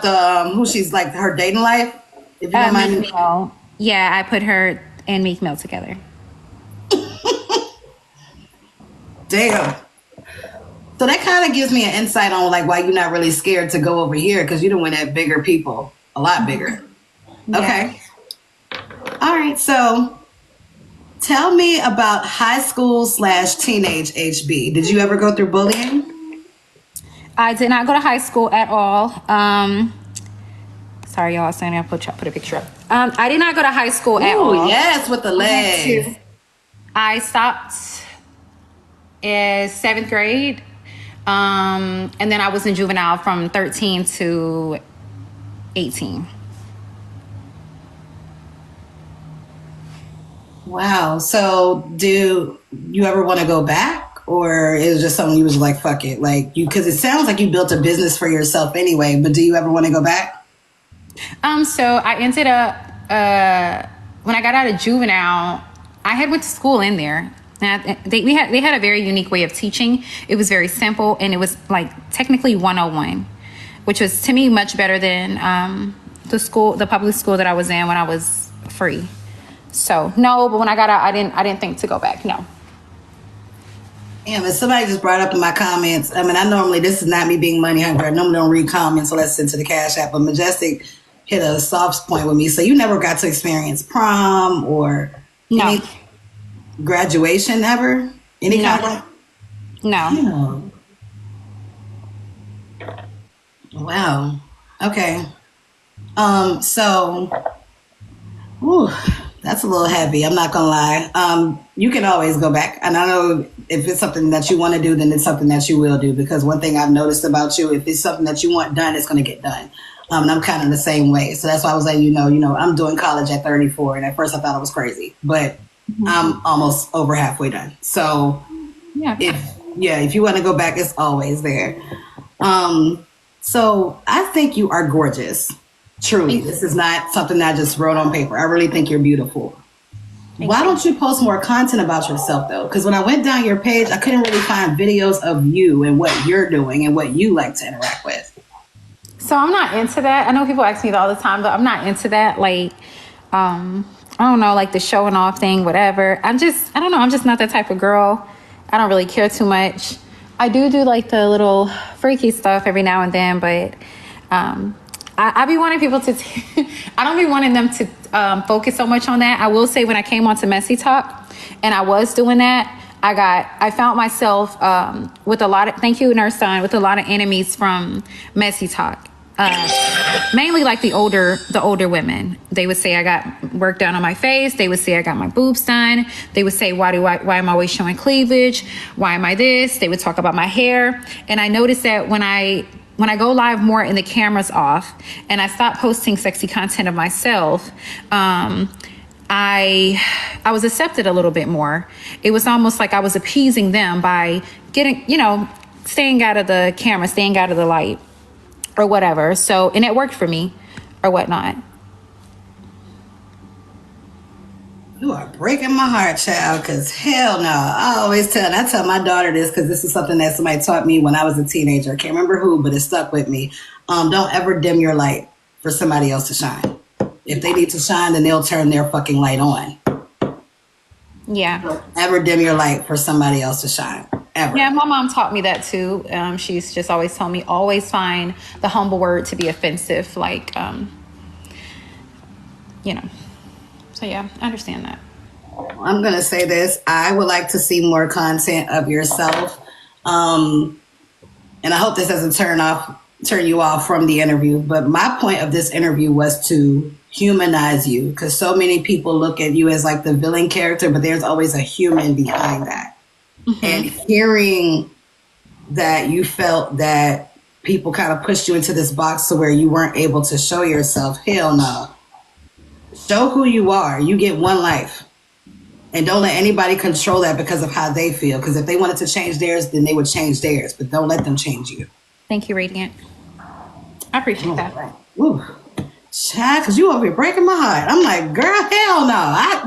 the who she's like her dating life? If you don't mind. Meek Mill. Yeah, I put her and Meek Mill together. Damn. So that kind of gives me an insight on like why you're not really scared to go over here because you don't win at bigger people, a lot bigger. Yeah. Okay. All right. So tell me about high school / teenage HB. Did you ever go through bullying? I did not go to high school at all. Sorry, y'all. Saying I put a picture up. I did not go to high school at all. Yes, with the legs. I stopped in 7th grade. And then I was in juvenile from 13 to 18. Wow. So do you ever want to go back? Or it was just something you was like, fuck it. Like you, because it sounds like you built a business for yourself anyway, but do you ever want to go back? So I ended up, when I got out of juvenile, I had went to school in there. And they had a very unique way of teaching. It was very simple, and it was like technically 101, which was to me much better than the public school that I was in when I was free. So no, but when I got out, I didn't think to go back. No. Yeah, but somebody just brought up in my comments. I mean, this is not me being money hungry. I normally don't read comments unless it's into the Cash App, but Majestic hit a soft point with me. So you never got to experience prom or any graduation ever? Any kind of? No. Wow. Okay. So, that's a little heavy. I'm not gonna lie. You can always go back, and I know if it's something that you want to do, then it's something that you will do. Because one thing I've noticed about you, if it's something that you want done, it's gonna get done. And I'm kind of the same way. So that's why I was letting you know, I'm doing college at 34, and at first I thought it was crazy, but I'm almost over halfway done. So if you want to go back, it's always there. So I think you are gorgeous. Truly, this is not something that I just wrote on paper. I really think you're beautiful. Why don't you post more content about yourself though? Because when I went down your page, I couldn't really find videos of you and what you're doing and what you like to interact with. So I'm not into that. I know people ask me that all the time, but I'm not into that. Like, I don't know, like the showing off thing, whatever. I don't know. I'm just not that type of girl. I don't really care too much. I do like the little freaky stuff every now and then, but I be wanting people to, I don't be wanting them to focus so much on that. I will say when I came onto Messy Talk and I was doing that, I found myself with a lot of, thank you, Nurse Son, with a lot of enemies from Messy Talk. Mainly like the older women. They would say I got work done on my face. They would say I got my boobs done. They would say, why am I always showing cleavage? Why am I this? They would talk about my hair. And I noticed that when I go live more and the camera's off and I stop posting sexy content of myself, I was accepted a little bit more. It was almost like I was appeasing them by getting, staying out of the camera, staying out of the light or whatever. So, and it worked for me or whatnot. You are breaking my heart, child, because hell no. I tell my daughter this because this is something that somebody taught me when I was a teenager. I can't remember who, but it stuck with me. Don't ever dim your light for somebody else to shine. If they need to shine, then they'll turn their fucking light on. Yeah. Don't ever dim your light for somebody else to shine. Ever. Yeah, my mom taught me that too. She's just always told me, always find the humble word to be offensive. Like, So yeah, I understand that. I'm going to say this. I would like to see more content of yourself. And I hope this doesn't turn you off from the interview. But my point of this interview was to humanize you, because so many people look at you as like the villain character, but there's always a human behind that. Mm-hmm. And hearing that you felt that people kind of pushed you into this box to where you weren't able to show yourself, hell no. Show who you are. You get one life. And don't let anybody control that because of how they feel. Because if they wanted to change theirs, then they would change theirs. But don't let them change you. Thank you, Radiant. I appreciate that. Right. Woo. Child, because you over here breaking my heart. I'm like, girl, hell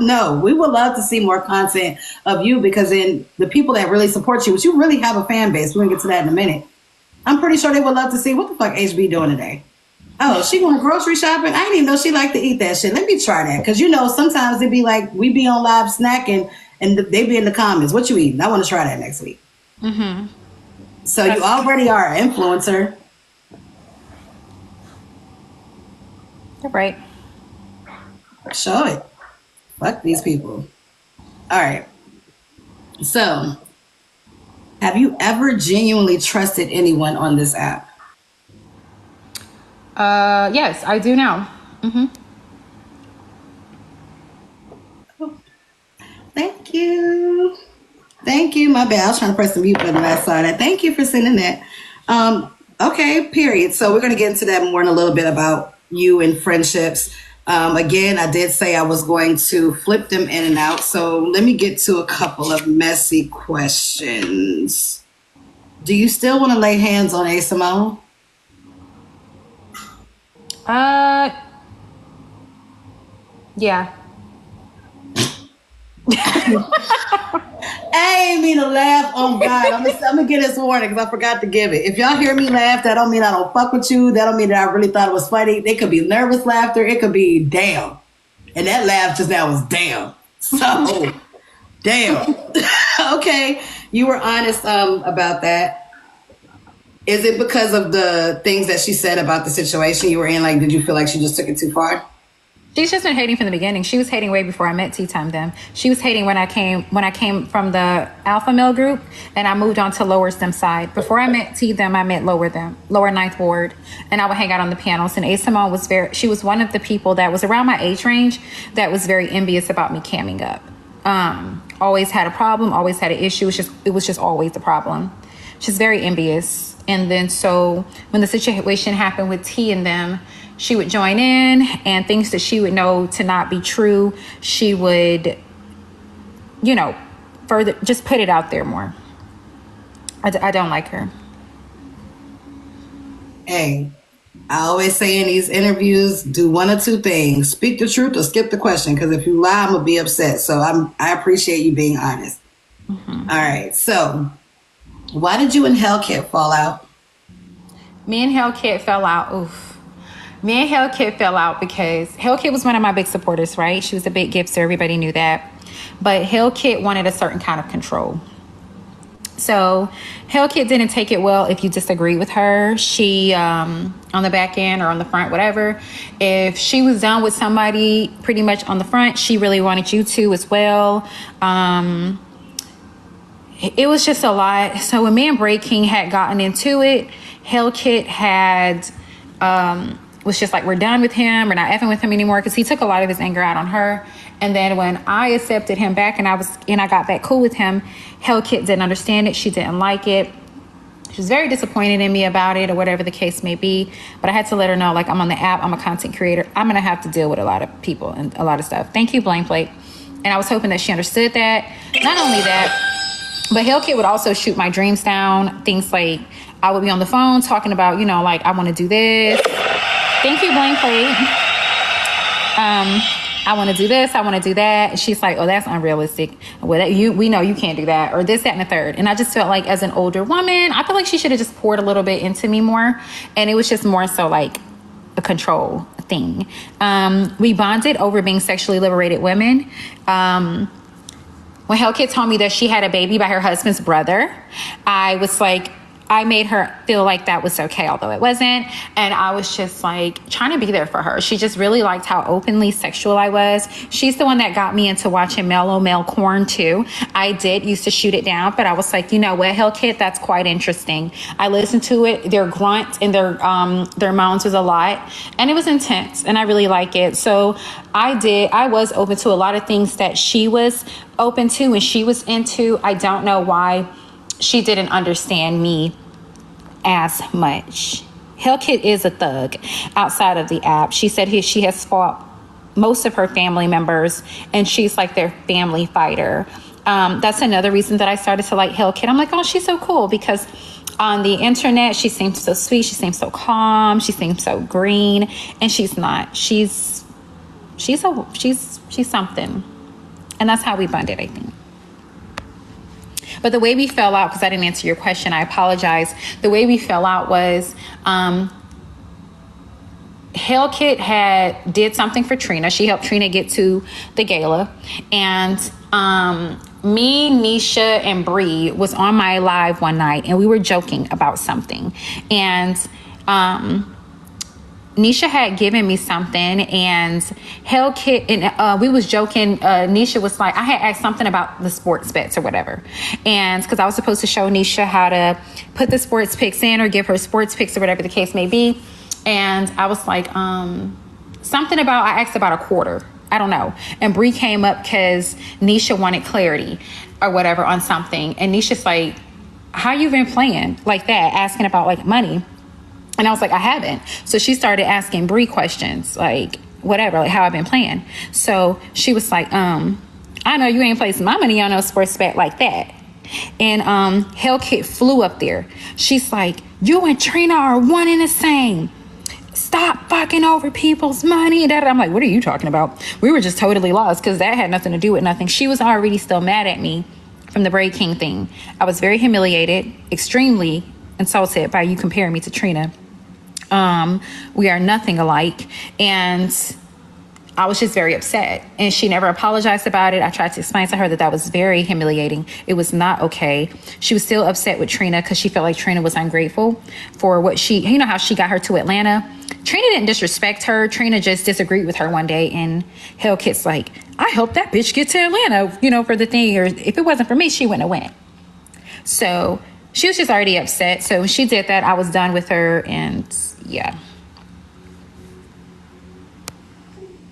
no. We would love to see more content of you, because then the people that really support you, which you really have a fan base, we're going to get to that in a minute. I'm pretty sure they would love to see what the fuck HB doing today. Oh, she going grocery shopping? I didn't even know she liked to eat that shit. Let me try that. Because, sometimes it be like, we be on live snacking and they be in the comments, what you eating? I want to try that next week. Mm-hmm. So you already are an influencer. You're right. Show it. Fuck these people. All right. So, have you ever genuinely trusted anyone on this app? Yes, I do now. Mm-hmm. Thank you. Thank you. My bad. I was trying to press the mute button when I saw that. Thank you for sending that. Okay, period. So we're going to get into that more in a little bit about you and friendships. Again, I did say I was going to flip them in and out. So let me get to a couple of messy questions. Do you still want to lay hands on A. Simone? Yeah. I ain't mean to laugh. Oh God, I'm gonna get this warning because I forgot to give it. If y'all hear me laugh, that don't mean I don't fuck with you. That don't mean that I really thought it was funny. It could be nervous laughter. It could be damn, and that laugh just now was damn. So damn. Okay, you were honest about that. Is it because of the things that she said about the situation you were in? Like, did you feel like she just took it too far? She's just been hating from the beginning. She was hating way before I met Tea Time them. She was hating when I came from the alpha male group and I moved on to lower STEM side. Before I met Tea them, I met lower ninth ward, and I would hang out on the panels. And Asimone she was one of the people that was around my age range that was very envious about me camming up. Always had a problem, always had an issue. It was just always a problem. She's very envious. And then so when the situation happened with T and them, she would join in, and things that she would know to not be true, she would, further just put it out there more. I don't like her. Hey, I always say in these interviews, do one or two things: speak the truth or skip the question. Because if you lie, I'm gonna be upset. So I appreciate you being honest. Mm-hmm. All right. So, why did you and Hellcat fall out? Me and Hellcat fell out. Oof. Me and Hellcat fell out because Hellcat was one of my big supporters, right? She was a big gifter. Everybody knew that. But Hellcat wanted a certain kind of control. So Hellcat didn't take it well if you disagree with her. She, on the back end or on the front, whatever, if she was done with somebody pretty much on the front, she really wanted you to as well. It was just a lot. So when me and Bray King had gotten into it, Hellcat had... was just like, we're done with him. We're not effing with him anymore, because he took a lot of his anger out on her. And then when I accepted him back and I got back cool with him, Hellcat didn't understand it. She didn't like it. She was very disappointed in me about it, or whatever the case may be. But I had to let her know, like, I'm on the app. I'm a content creator. I'm going to have to deal with a lot of people and a lot of stuff. Thank you, Blame Plate. And I was hoping that she understood that. Not only that, but Hellcat would also shoot my dreams down. Things like I would be on the phone talking about, like, I want to do this. Thank you, Blame Plate. I want to do this. I want to do that. And she's like, oh, that's unrealistic. Well, we know you can't do that, or this, that, and the third. And I just felt like, as an older woman, I feel like she should have just poured a little bit into me more. And it was just more so like a control thing. We bonded over being sexually liberated women. When Hellcat told me that she had a baby by her husband's brother, I was like, I made her feel like that was okay, although it wasn't. And I was just like trying to be there for her. She just really liked how openly sexual I was. She's the one that got me into watching Mellow Male Corn too. I did used to shoot it down, but I was like, you know what, Hellcat, that's quite interesting. I listened to it. Their grunt and their moans was a lot, and it was intense, and I really like it. So I was open to a lot of things that she was open to and she was into. I don't know why she didn't understand me as much. Hellcat is a thug outside of the app. She said she has fought most of her family members, and she's like their family fighter. That's another reason that I started to like Hellcat. I'm like, oh, she's so cool, because on the internet, she seems so sweet. She seems so calm. She seems so green, and she's not. She's something, and that's how we bonded, I think. But the way we fell out, because I didn't answer your question, I apologize. The way we fell out was Hell Kit did something for Trina. She helped Trina get to the gala, and me, Nisha, and Bree was on my live one night, and we were joking about something, and Nisha had given me something, and Hell Kit, and we was joking. Nisha was like, I had asked something about the sports bets or whatever, and because I was supposed to show Nisha how to put the sports picks in or give her sports picks or whatever the case may be, and I was like, something about, I asked about a quarter. I don't know. And Bree came up because Nisha wanted clarity or whatever on something, and Nisha's like, how you been playing like that, asking about like money. And I was like, I haven't. So she started asking Bree questions, like whatever, like how I've been playing. So she was like, I know you ain't placing my money on no sports bet like that. And Hell Kit flew up there. She's like, you and Trina are one and the same. Stop fucking over people's money. I'm like, what are you talking about? We were just totally lost because that had nothing to do with nothing. She was already still mad at me from the Braid King thing. I was very humiliated, extremely insulted by you comparing me to Trina. We are nothing alike, and I was just very upset, and she never apologized about it. I tried to explain to her that was very humiliating. It was not okay. She was still upset with Trina because she felt like Trina was ungrateful for what you know how she got her to Atlanta. Trina didn't disrespect her. Trina just disagreed with her one day, and Hell Kit's like, I hope that bitch get to Atlanta, you know, for the thing, or if it wasn't for me, she wouldn't have went. So she was just already upset. So when she did that, I was done with her, and yeah.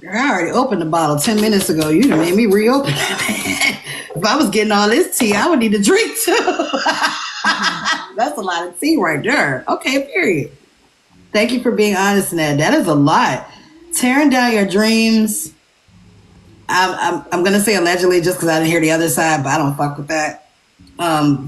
I already opened the bottle 10 minutes ago. You done made me reopen it. If I was getting all this tea, I would need a drink too. That's a lot of tea right there. Okay, period. Thank you for being honest in that. That is a lot. Tearing down your dreams. I'm gonna say allegedly just because I didn't hear the other side, but I don't fuck with that.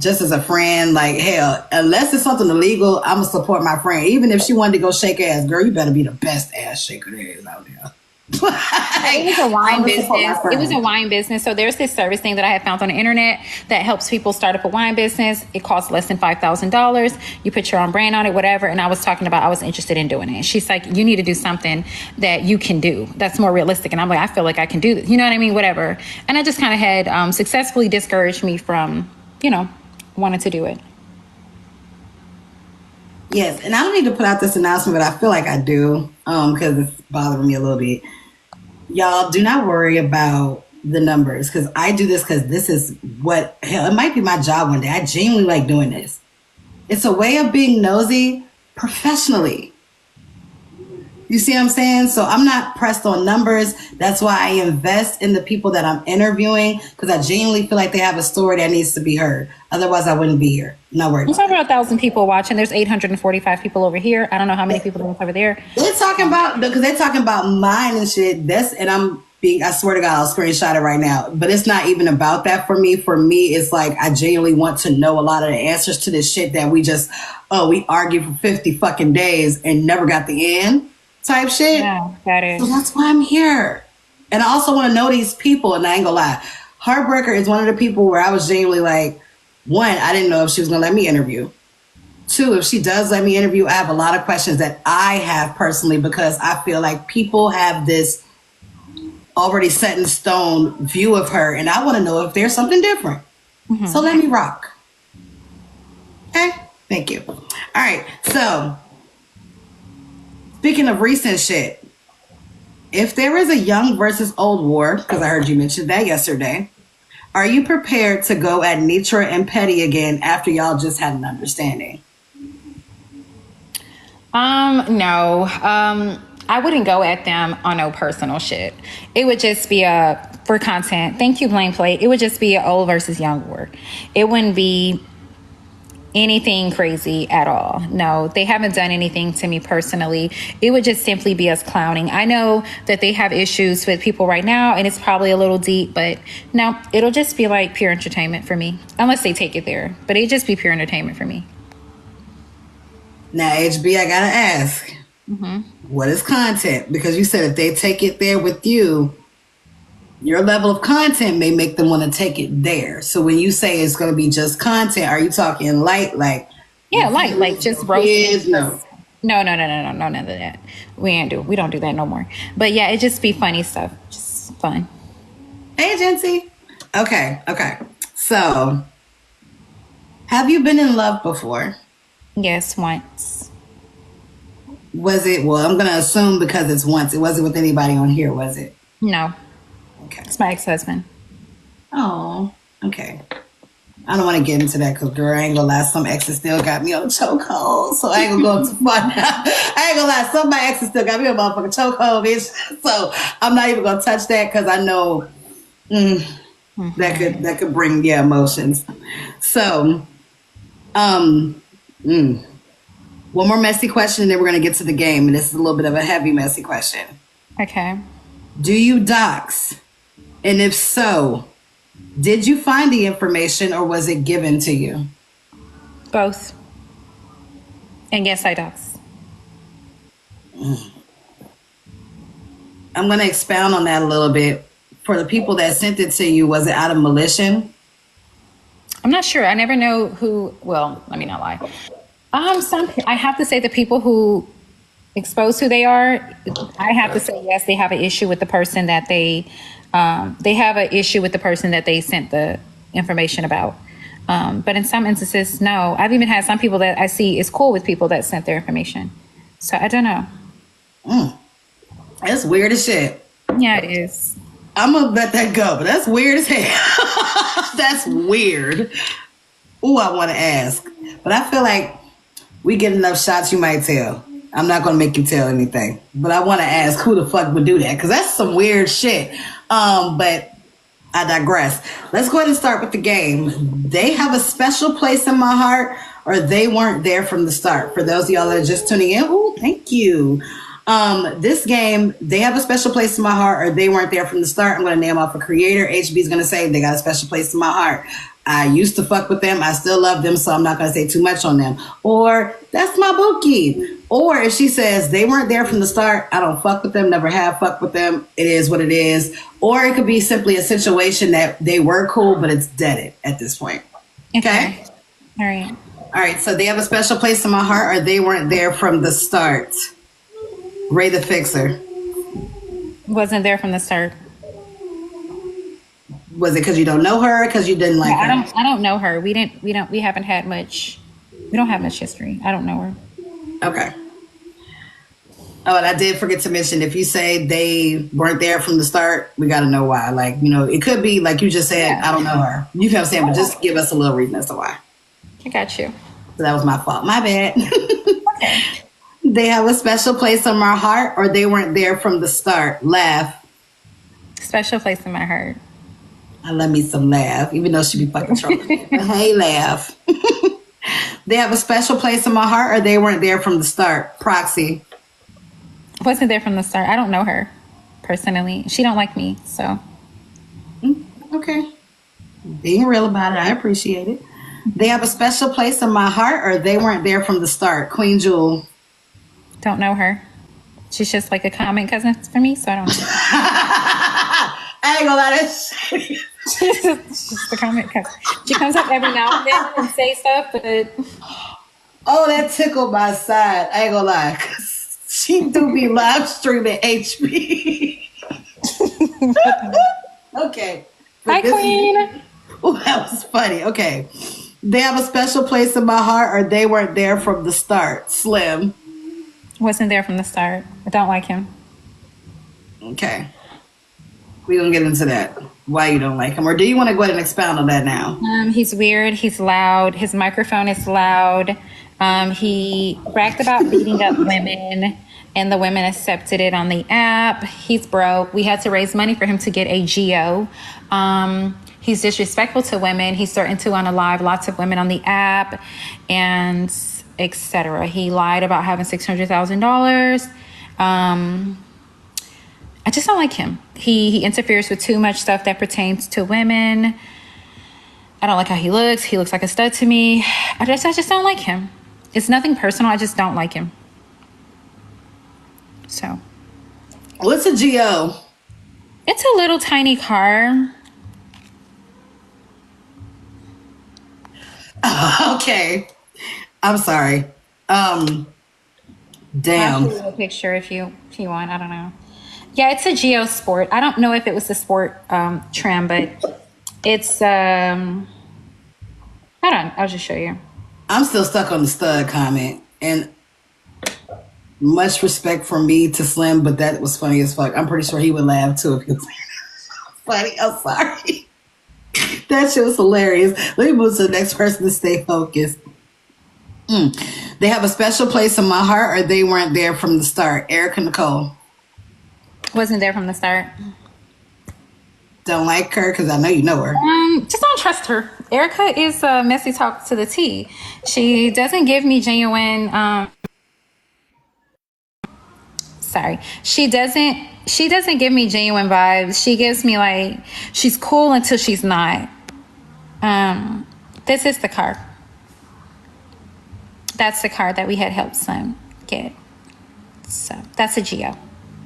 Just as a friend, like hell, unless it's something illegal, I'm gonna support my friend. Even if she wanted to go shake ass, girl, you better be the best ass shaker there is out there. It was a wine business. It was a wine business. So there's this service thing that I had found on the internet that helps people start up a wine business. It costs less than $5,000. You put your own brand on it, whatever. And I was talking about, I was interested in doing it. She's like, you need to do something that you can do that's more realistic. And I'm like, I feel like I can do this. You know what I mean? Whatever. And I just kind of had successfully discouraged me from, you know, wanting to do it. Yes, and I don't need to put out this announcement, but I feel like I do because it's bothering me a little bit. Y'all, do not worry about the numbers because I do this because this is what, hell, it might be my job one day. I genuinely like doing this. It's a way of being nosy professionally. You see what I'm saying? So I'm not pressed on numbers. That's why I invest in the people that I'm interviewing because I genuinely feel like they have a story that needs to be heard. Otherwise, I wouldn't be here. Not worried. There's over 1,000 people watching. There's 845 people over here. I don't know how many people there over there. They're talking about because they're talking about mine and shit. I swear to God, I'll screenshot it right now. But it's not even about that for me. For me, it's like I genuinely want to know a lot of the answers to this shit that we argued for 50 fucking days and never got the end type shit. Yeah, got it. So that's why I'm here. And I also want to know these people, and I ain't gonna lie. Heartbreaker is one of the people where I was genuinely like, one, I didn't know if she was gonna let me interview. Two, if she does let me interview, I have a lot of questions that I have personally because I feel like people have this already set in stone view of her, and I want to know if there's something different. Mm-hmm. So let me rock. Okay? Thank you. All right, so speaking of recent shit, if there is a young versus old war, because I heard you mention that yesterday, are you prepared to go at Nitra and Petty again after y'all just had an understanding? No. I wouldn't go at them on no personal shit. It would just be for content. Thank you, Blame Play. It would just be an old versus young war. It wouldn't be anything crazy at all. No, they haven't done anything to me personally. It would just simply be us clowning. I know that they have issues with people right now, and it's probably a little deep, but no, it'll just be like pure entertainment for me, unless they take it there. But it'd just be pure entertainment for me. Now, HB, I gotta ask, what is content? Because you said if they take it there with you, your level of content may make them want to take it there. So when you say it's going to be just content, are you talking light, like light, like just roasting? No. No, none of that. We don't do that no more. But yeah, it just be funny stuff. Just fun. Hey, Jency. Okay. So, have you been in love before? Yes, once. Was it, well, I'm going to assume because it's once. It wasn't with anybody on here, was it? No, Okay. it's my ex-husband. Oh, okay. I don't want to get into that because, girl, I ain't gonna lie. Some exes still got me on a chokehold, so I ain't gonna go too far now. I ain't gonna lie. Some of my exes still got me on a motherfucking chokehold, bitch. So I'm not even gonna touch that because I know that could bring emotions. So, um, one more messy question, and then we're gonna get to the game. And this is a little bit of a heavy, messy question. Okay. Do you dox? And if so, did you find the information or was it given to you? Both. And yes, I does. I'm going to expound on that a little bit. For the people that sent it to you, was it out of malicious? I'm not sure. I never know who. Well, let me not lie. I have to say the people who expose who they are. I have to say yes. They have an issue with the person that they have an issue with the person that they sent the information about. But in some instances, no. I've even had some people that I see is cool with people that sent their information. So I don't know. That's weird as shit. Yeah, it is. I'm going to let that go, but that's weird as hell. That's weird. Ooh, I want to ask. But I feel like we get enough shots, you might tell. I'm not going to make you tell anything. But I want to ask who the fuck would do that because that's some weird shit. But I digress. Let's go ahead and start with the game. They have a special place in my heart, or they weren't there from the start. For those of y'all that are just tuning in, ooh, thank you. This game, they have a special place in my heart, or they weren't there from the start. I'm going to name off a creator. HB is going to say they got a special place in my heart. I used to fuck with them. I still love them, so I'm not going to say too much on them. Or that's my bookie. Or if she says they weren't there from the start, I don't fuck with them, never have fucked with them. It is what it is. Or it could be simply a situation that they were cool, but it's deaded at this point. Okay? All right. All right, so they have a special place in my heart, or they weren't there from the start. Ray the Fixer. Wasn't there from the start. Was it because you don't know her? Because you didn't like her? I don't know her. We haven't had much. We don't have much history. I don't know her. Okay. Oh, and I did forget to mention, if you say they weren't there from the start, we got to know why. Like, it could be like you just said, I don't know her. You know what I'm saying? But just give us a little reason as to why. I got you. So that was my fault. My bad. Okay. They have a special place in my heart, or they weren't there from the start. Laugh. Special place in my heart. I love me some Laugh, even though she be fucking trolling. Hey, Laugh. They have a special place in my heart, or they weren't there from the start. Proxy. Wasn't there from the start. I don't know her personally. She don't like me, so. Okay. Being real about it, I appreciate it. They have a special place in my heart, or they weren't there from the start. Queen Jewel. Don't know her. She's just like a comment cousin for me, so I don't know. I ain't gonna lie, that's shady. She's just a comment cousin. She comes up every now and then and say stuff, but oh, that tickled my side. I ain't gonna lie, 'cause she do be live streaming HB. Okay. Hi, Queen. Oh, that was funny. Okay. They have a special place in my heart, or they weren't there from the start. Slim. Wasn't there from the start. I don't like him. Okay. We're going to get into that. Why you don't like him. Or do you want to go ahead and expound on that now? He's weird. He's loud. His microphone is loud. He bragged about beating up women, and the women accepted it on the app. He's broke. We had to raise money for him to get a Geo. He's disrespectful to women. He's starting to unalive lots of women on the app, and etc. He lied about having $600,000. I just don't like him. He interferes with too much stuff that pertains to women. I don't like how he looks. He looks like a stud to me. I just don't like him. It's nothing personal. I just don't like him. So. What's a Geo? It's a little tiny car. Okay. I'm sorry. I'll show Damn. you a picture if you want. I don't know. Yeah, it's a Geo Sport. I don't know if it was the sport trim, but it's hold on, I'll just show you. I'm still stuck on the stud comment. And much respect from me to Slim, but that was funny as fuck. I'm pretty sure he would laugh too if he was funny. I'm sorry. That shit was hilarious. Let me move to the next person to stay focused. They have a special place in my heart, or they weren't there from the start. Erica Nicole. Wasn't there from the start. Don't like her because I know you know her. Just don't trust her. Erica is a messy talk to the T. She doesn't give me genuine. Sorry, She doesn't give me genuine vibes. She gives me like she's cool until she's not. This is the car. That's the car that we had helped Slim get. So that's a Geo.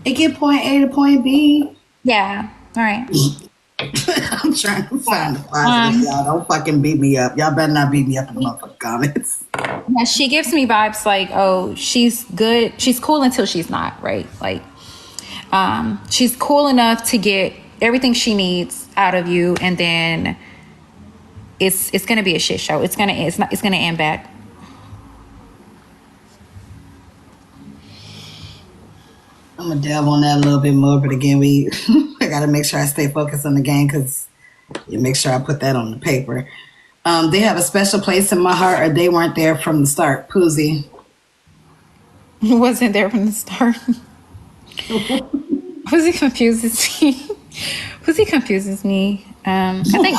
It get point A to point B. Yeah. All right. I'm trying to find the positive. Y'all don't fucking beat me up. Y'all better not beat me up in the motherfucking comments. Yeah, she gives me vibes like, oh, she's good. She's cool until she's not, right? Like, she's cool enough to get everything she needs out of you, and then it's gonna be a shit show. It's gonna end bad. I'm gonna delve on that a little bit more, but again, I gotta make sure I stay focused on the game because you make sure I put that on the paper. They have a special place in my heart, or they weren't there from the start. Poozy. Wasn't there from the start. Pussy confuses me. Pussy confuses me. I think.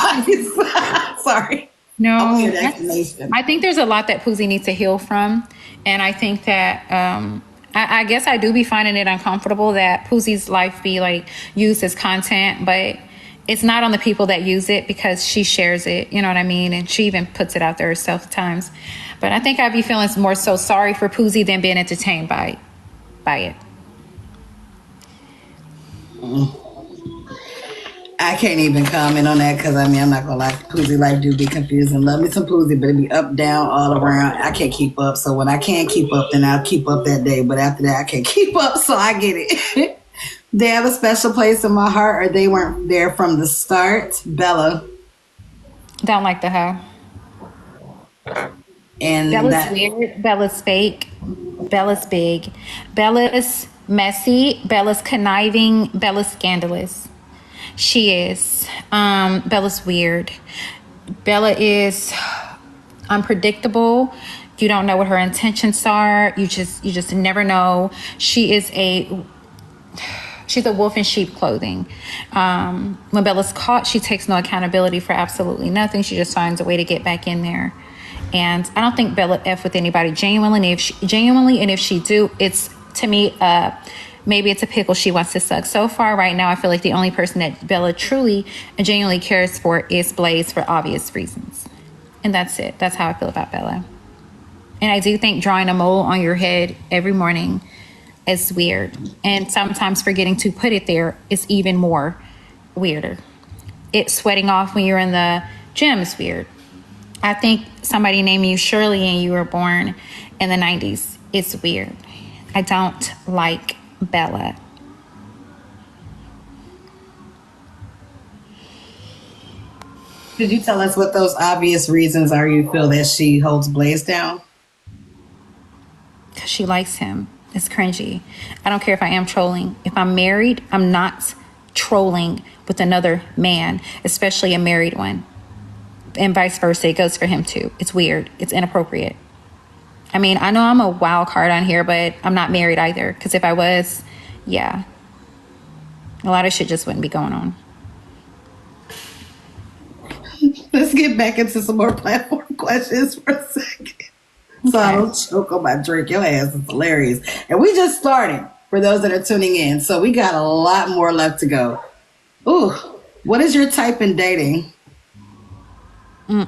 Sorry. No, I think there's a lot that Poozy needs to heal from, and I think that I guess I do be finding it uncomfortable that Poozy's life be like used as content, but it's not on the people that use it because she shares it, you know what I mean, and she even puts it out there herself at times. But I think I'd be feeling more so sorry for Poozy than being entertained by it. I can't even comment on that because I mean I'm not gonna lie, Poozy life do be confusing. Love me some Poozy, but it be up, down, all around. I can't keep up. So when I can keep up, then I'll keep up that day. But after that, I can't keep up. So I get it. They have a special place in my heart, or they weren't there from the start. Bella. Don't like the hoe. And Bella's weird. Bella's fake. Bella's big. Bella's messy. Bella's conniving. Bella's scandalous. She is. Bella's weird. Bella is unpredictable. You don't know what her intentions are. You just never know. She's a wolf in sheep clothing. When Bella's caught, she takes no accountability for absolutely nothing. She just finds a way to get back in there. And I don't think Bella F with anybody genuinely. And if she do, it's to me, maybe it's a pickle she wants to suck. So far right now, I feel like the only person that Bella truly and genuinely cares for is Blaze for obvious reasons. And that's it. That's how I feel about Bella. And I do think drawing a mole on your head every morning is weird. And sometimes forgetting to put it there is even more weirder. It sweating off when you're in the gym is weird. I think somebody named you Shirley and you were born in the 90s. It's weird. I don't like Bella. Could you tell us what those obvious reasons are you feel that she holds Blaze down? Because she likes him. It's cringy. I don't care if I am trolling. If I'm married, I'm not trolling with another man, especially a married one. And vice versa. It goes for him too. It's weird. It's inappropriate. I mean, I know I'm a wild card on here, but I'm not married either. Because if I was, yeah, a lot of shit just wouldn't be going on. Let's get back into some more platform questions for a second. So I don't choke on my drink. Your ass is hilarious. And we just started for those that are tuning in. So we got a lot more left to go. Ooh, what is your type in dating?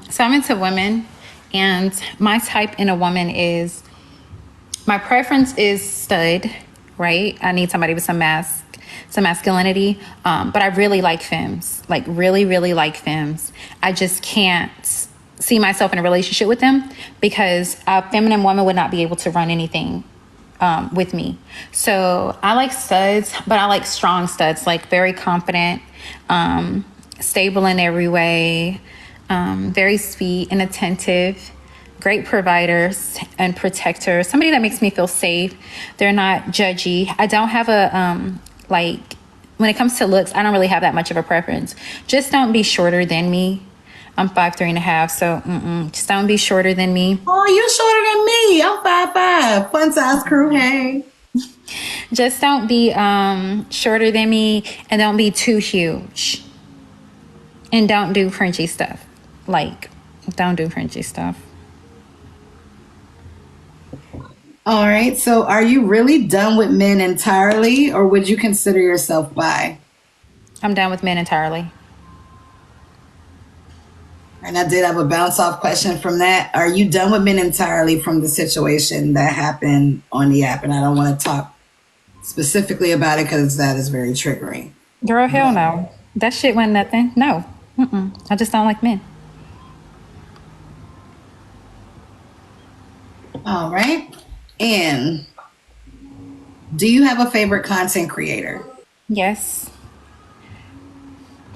So I'm into women, and my type in a woman is, my preference is stud, right? I need somebody with some masculinity. But I really like femmes, like really, really like femmes. I just can't see myself in a relationship with them because a feminine woman would not be able to run anything with me. So I like studs, but I like strong studs, like very confident, stable in every way, very sweet and attentive, great providers and protectors, somebody that makes me feel safe. They're not judgy. I don't have like, when it comes to looks, I don't really have that much of a preference. Just don't be shorter than me. I'm 5'3.5", so just don't be shorter than me. Oh, you shorter than me. I'm 5'5". Fun size crew, hey. Just don't be shorter than me, and don't be too huge. And don't do cringy stuff. Like, don't do cringy stuff. All right. So are you really done with men entirely, or would you consider yourself bi? I'm done with men entirely. And I did have a bounce off question from that. Are you done with men entirely from the situation that happened on the app? And I don't want to talk specifically about it because that is very triggering. Girl, hell no. That shit wasn't nothing. No. I just don't like men. All right. And do you have a favorite content creator? Yes.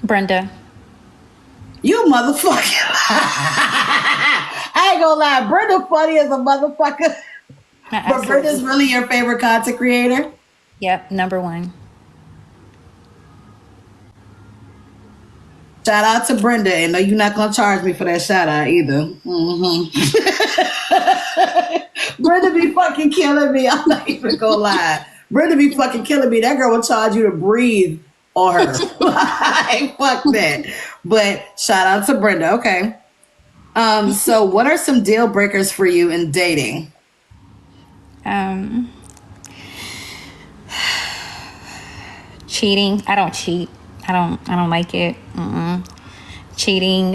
Brenda. You motherfucker. I ain't gonna lie. Brenda funny as a motherfucker. But Brenda's really your favorite content creator? Yep, number one. Shout out to Brenda. And no, you're not gonna charge me for that shout out either. Brenda be fucking killing me. I'm not even gonna lie. Brenda be fucking killing me. That girl will charge you to breathe on her. Like, fuck that. But shout out to Brenda. Okay. So what are some deal breakers for you in dating? Cheating. I don't cheat. I don't like it. Cheating.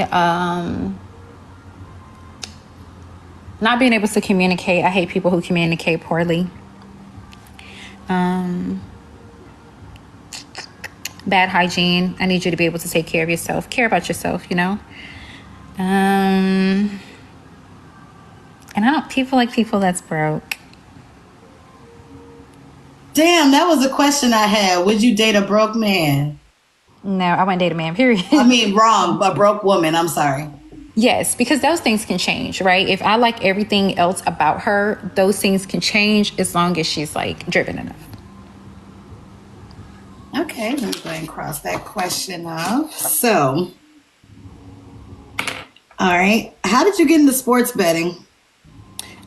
Not being able to communicate. I hate people who communicate poorly. Bad hygiene. I need you to be able to take care of yourself. Care about yourself, you know? And I don't people like people that's broke. Damn, that was a question I had. Would you date a broke man? No, I wouldn't date a man, period. I mean, wrong, a broke woman. I'm sorry. Yes, because those things can change, right? If I like everything else about her, those things can change as long as she's like driven enough. Okay, let me go ahead and cross that question off. So, all right. How did you get into sports betting?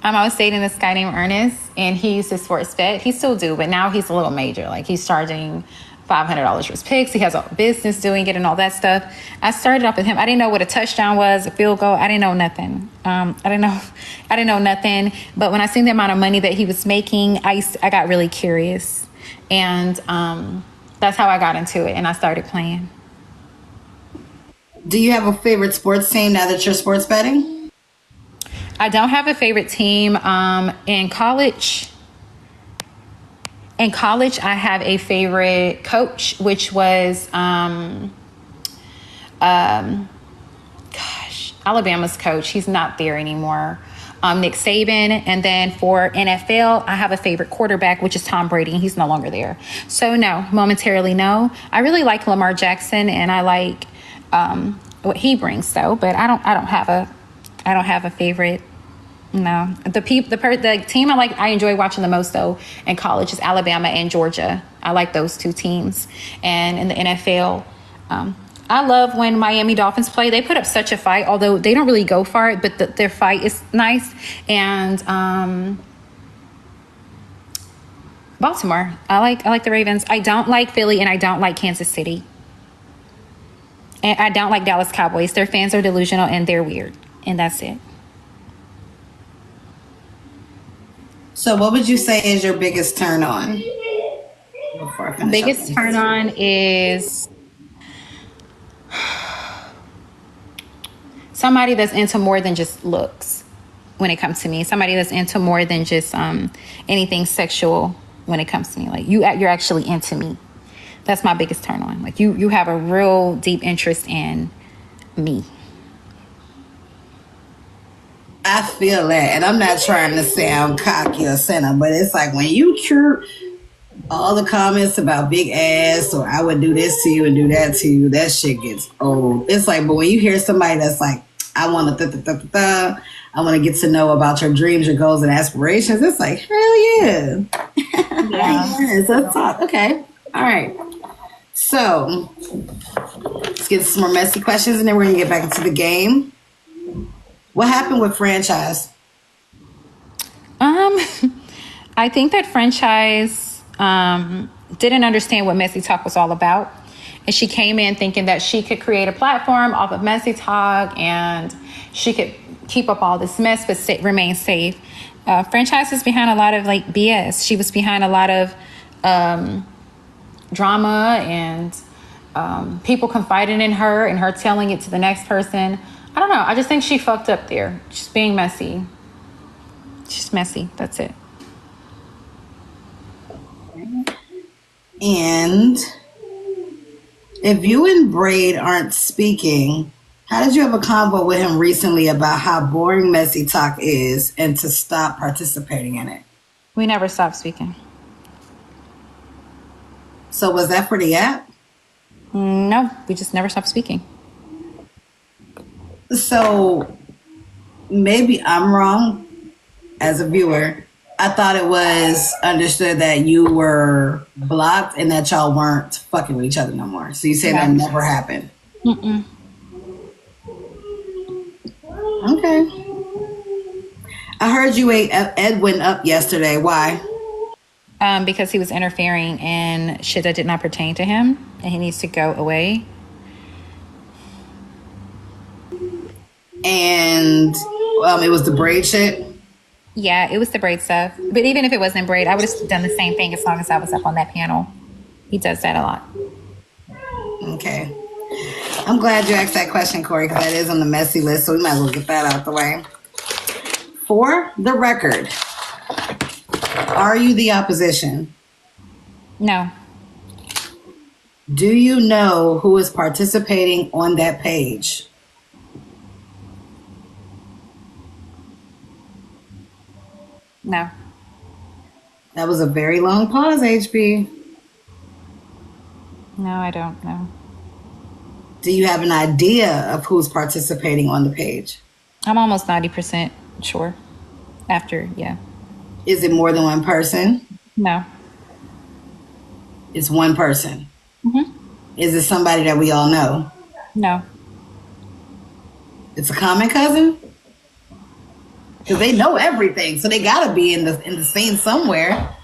I was dating this guy named Ernest, and he used to sports bet. He still do, but now he's a little major. Like, he's charging $500 for his picks. He has a business doing it and all that stuff. I started off with him. I didn't know what a touchdown was, a field goal. I didn't know nothing. I didn't know nothing. But when I seen the amount of money that he was making, I got really curious, and that's how I got into it. And I started playing. Do you have a favorite sports team now that you're sports betting? I don't have a favorite team. In college, I have a favorite coach, which was, Alabama's coach. He's not there anymore. Nick Saban. And then for NFL, I have a favorite quarterback, which is Tom Brady, and he's no longer there. So no, momentarily no. I really like Lamar Jackson, and I like what he brings though, but I don't have a favorite. No, the team I enjoy watching the most though in college is Alabama and Georgia. I like those two teams. And in the NFL, I love when Miami Dolphins play. They put up such a fight, although they don't really go for it, but their fight is nice. And Baltimore, I like the Ravens. I don't like Philly, and I don't like Kansas City. And I don't like Dallas Cowboys. Their fans are delusional and they're weird. And that's it. So what would you say is your biggest turn on? Biggest turn on is somebody that's into more than just looks when it comes to me. Somebody that's into more than just anything sexual when it comes to me. Like you're actually into me. That's my biggest turn on. Like you have a real deep interest in me. I feel that, and I'm not trying to sound cocky or center, but it's like when you hear all the comments about big ass or I would do this to you and do that to you, that shit gets old. It's like, but when you hear somebody that's like, I want to, I want to get to know about your dreams, your goals, and aspirations. It's like, hell yeah. Yeah. Yes, let's talk. Okay. All right. So let's get some more messy questions and then we're going to get back into the game. What happened with franchise? I think that franchise didn't understand what Messy Talk was all about. And she came in thinking that she could create a platform off of Messy Talk and she could keep up all this mess but remain safe. Franchise is behind a lot of like BS. She was behind a lot of drama and people confiding in her and her telling it to the next person. I don't know. I just think she fucked up there. She's being messy. She's messy. That's it. And if you and Braid aren't speaking, how did you have a convo with him recently about how boring Messy Talk is and to stop participating in it? We never stopped speaking. So was that for the app? No, we just never stopped speaking. So maybe I'm wrong as a viewer. I thought it was understood that you were blocked and that y'all weren't fucking with each other no more. So you say that never happened? Mm-mm. Okay. I heard you ate Edwin up yesterday. Why? Because he was interfering in shit that did not pertain to him and he needs to go away. And it was the braid shit? Yeah, it was the braid stuff. But even if it wasn't braid, I would have done the same thing as long as I was up on that panel. He does that a lot. Okay. I'm glad you asked that question, Corey, because that is on the messy list, so we might as well get that out the way. For the record, are you the opposition? No. Do you know who is participating on that page? No. That was a very long pause, HB. No, I don't know. Do you have an idea of who's participating on the page? I'm almost 90% sure. After, yeah. Is it more than one person? No. It's one person. Mm-hmm. Is it somebody that we all know? No. It's a common cousin? Because they know everything, so they gotta be in the scene somewhere. I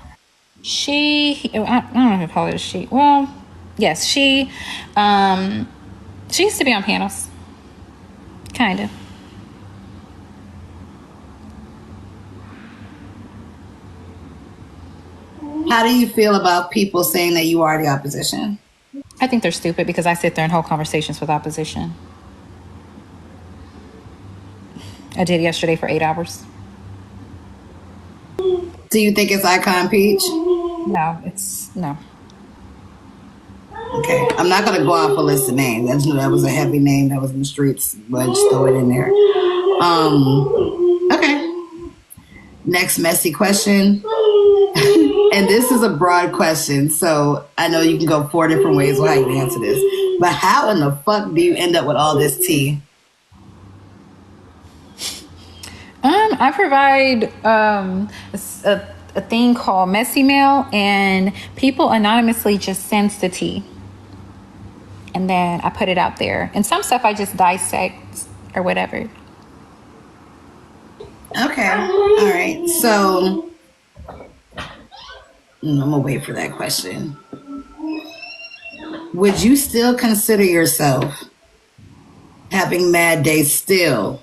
don't know if I call it a she. Well, yes, she used to be on panels. Kind of. How do you feel about people saying that you are the opposition? I think they're stupid because I sit there and hold conversations with opposition. I did yesterday for 8 hours. Do you think it's Icon Peach? No. Okay, I'm not gonna go off a list of names. I just knew that was a heavy name that was in the streets, but I just throw it in there. Okay. Next messy question. And this is a broad question, so I know you can go 4 different ways with how you answer this. But how in the fuck do you end up with all this tea? I provide a thing called Messy Mail, and people anonymously just sends the tea. And then I put it out there. And some stuff I just dissect or whatever. Okay. All right. So I'm gonna wait for that question. Would you still consider yourself having mad days still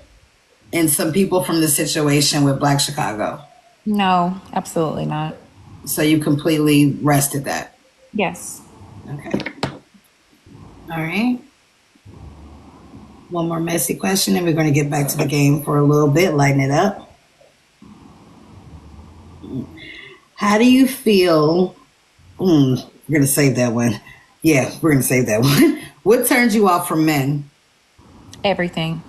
in some people from the situation with Black Chicago? No, absolutely not. So you completely rested that? Yes. Okay. All right. One more messy question, and we're going to get back to the game for a little bit, lighten it up. How do you feel? We're going to save that one. Yeah, we're going to save that one. What turns you off from men? Everything.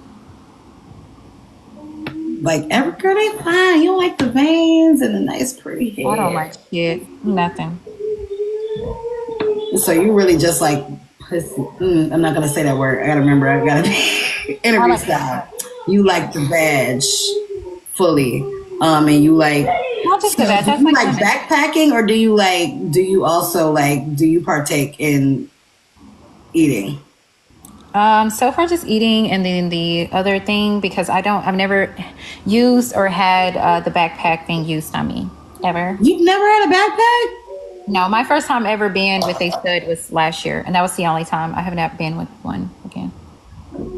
like every girl they fine. You don't like the veins and the nice pretty I don't hair. like shit. Nothing. So you really just like pussy. I'm not gonna say that word. I gotta remember. I gotta I interview like style. You like the veg fully, and you like. not just the So bad. do That's you like like women. backpacking, or do you like? Do you also like? Do you partake in eating? So far just eating, and then the other thing because I've never used or had the backpack thing used on me ever. You've never had a backpack? No, my first time ever being with a stud was last year, and that was the only time I have not been with one again.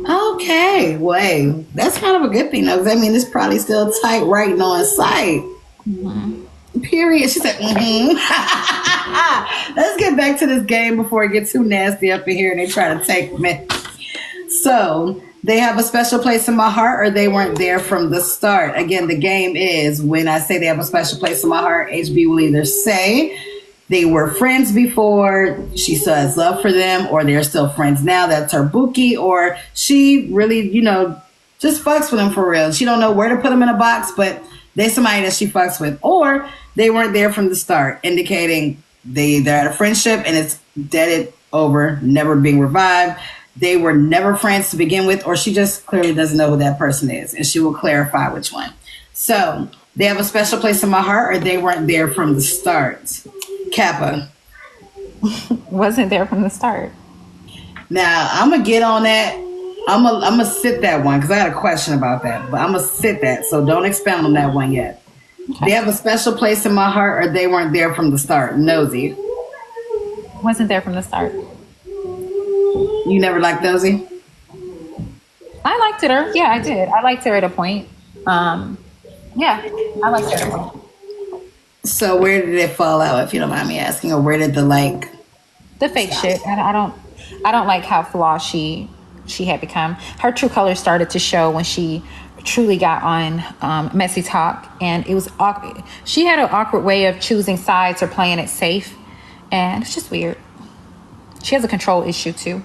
Okay, wait. That's kind of a good thing though, 'cause I mean it's probably still tight writing on site. Hmm. Period. She said, Let's get back to this game before it gets too nasty up in here and they try to take me. So they have a special place in my heart, or they weren't there from the start. Again, the game is when I say they have a special place in my heart, HB will either say they were friends before, she still has love for them, or they're still friends now. That's her bookie, or she really, just fucks with them for real. She don't know where to put them in a box, but they somebody that she fucks with, or they weren't there from the start, indicating they're at a friendship and it's deaded over, never being revived. They were never friends to begin with, or she just clearly doesn't know who that person is, and she will clarify which one. So they have a special place in my heart, or they weren't there from the start. Kappa. Wasn't there from the start. Now I'm gonna get on that. I'm gonna sit that one because I got a question about that, but I'm gonna sit that. So don't expound on that one yet. They Okay. have a special place in my heart, or they weren't there from the start. Nosy. Wasn't there from the start. You never liked Nosy? I liked her. Yeah, I did. I liked her at a point. Um, yeah, I liked her at a point. So where did it fall out, if you don't mind me asking, or where did the like The fake stop? shit. I don't like how flawed she had become. Her true colors started to show when she truly got on messy talk, and it was awkward. She had an awkward way of choosing sides or playing it safe, and it's just weird. She has a control issue too,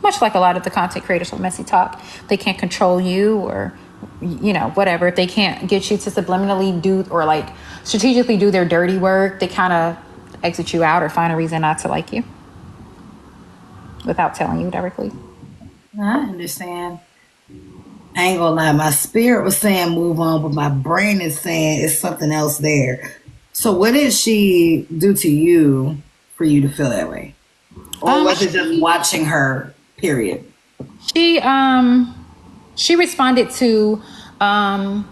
much like a lot of the content creators with messy talk. They can't control you, or whatever. If they can't get you to subliminally do or like strategically do their dirty work, they kind of exit you out or find a reason not to like you without telling you directly. I understand. I ain't gonna lie, my spirit was saying move on, but my brain is saying it's something else there. So what did she do to you for you to feel that way? Or Um, was it just watching her, period? she um she responded to Kiana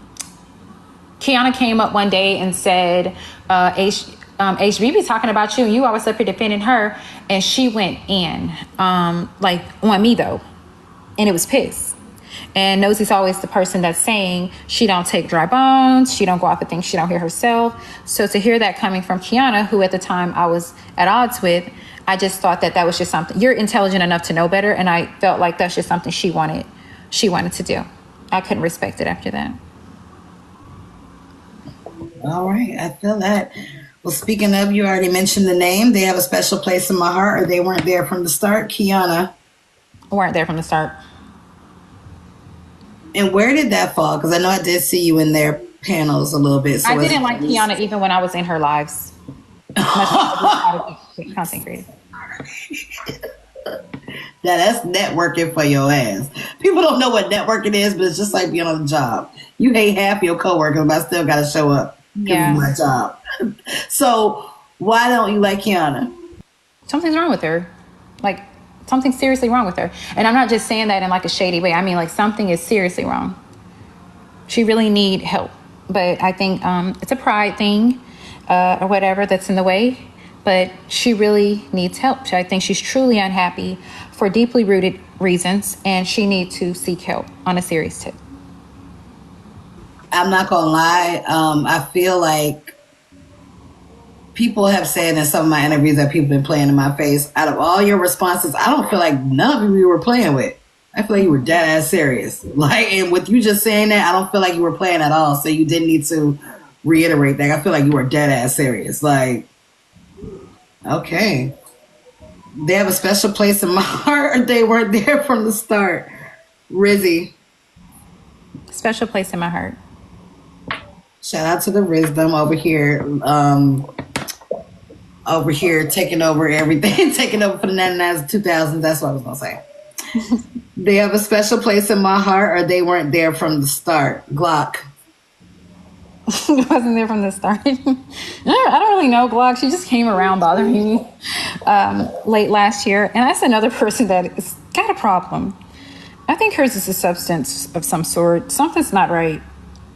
came up one day and said, HB talking about you, and you always up here defending her, and she went in, like on me though, and it was pissed. And Nosey's always the person that's saying she don't take dry bones, she don't go off of things she don't hear herself. So to hear that coming from Kiana, who at the time I was at odds with, I just thought that was just something. You're intelligent enough to know better, and I felt like that's just something she wanted to do. I couldn't respect it after that. All right, I feel that. Well, speaking of, you already mentioned the name. They have a special place in my heart, or they weren't there from the start. Kiana. Weren't there from the start. And where did that fall? Because I know I did see you in their panels a little bit. So I didn't like Kiana even when I was in her lives. Much like content creator. That's networking for your ass. People don't know what networking is, but it's just like being on a job. You hate half your coworkers, but I still got to show up because Yeah. it's my job. So why don't you like Kiana? Something's wrong with her. Like, something's seriously wrong with her. And I'm not just saying that in like a shady way. I mean, like, something is seriously wrong. She really need help. But I think it's a pride thing or whatever that's in the way. But she really needs help. I think she's truly unhappy for deeply rooted reasons, and she needs to seek help on a serious tip. I'm not gonna lie. I feel like people have said in some of my interviews that people have been playing in my face. Out of all your responses, I don't feel like none of you were playing with. I feel like you were dead ass serious. Like, and with you just saying that, I don't feel like you were playing at all. So you didn't need to reiterate that. I feel like you were dead ass serious. Like, okay, they have a special place in my heart. They weren't there from the start. Rizzy. Special place in my heart. Shout out to the wisdom over here taking over everything, taking over for the 99s, 2000s. That's what I was gonna say. They have a special place in my heart, or they weren't there from the start. Glock. Wasn't there from the start. I don't really know Glock. She just came around bothering me late last year. And that's another person that has got a problem. I think hers is a substance of some sort. Something's not right.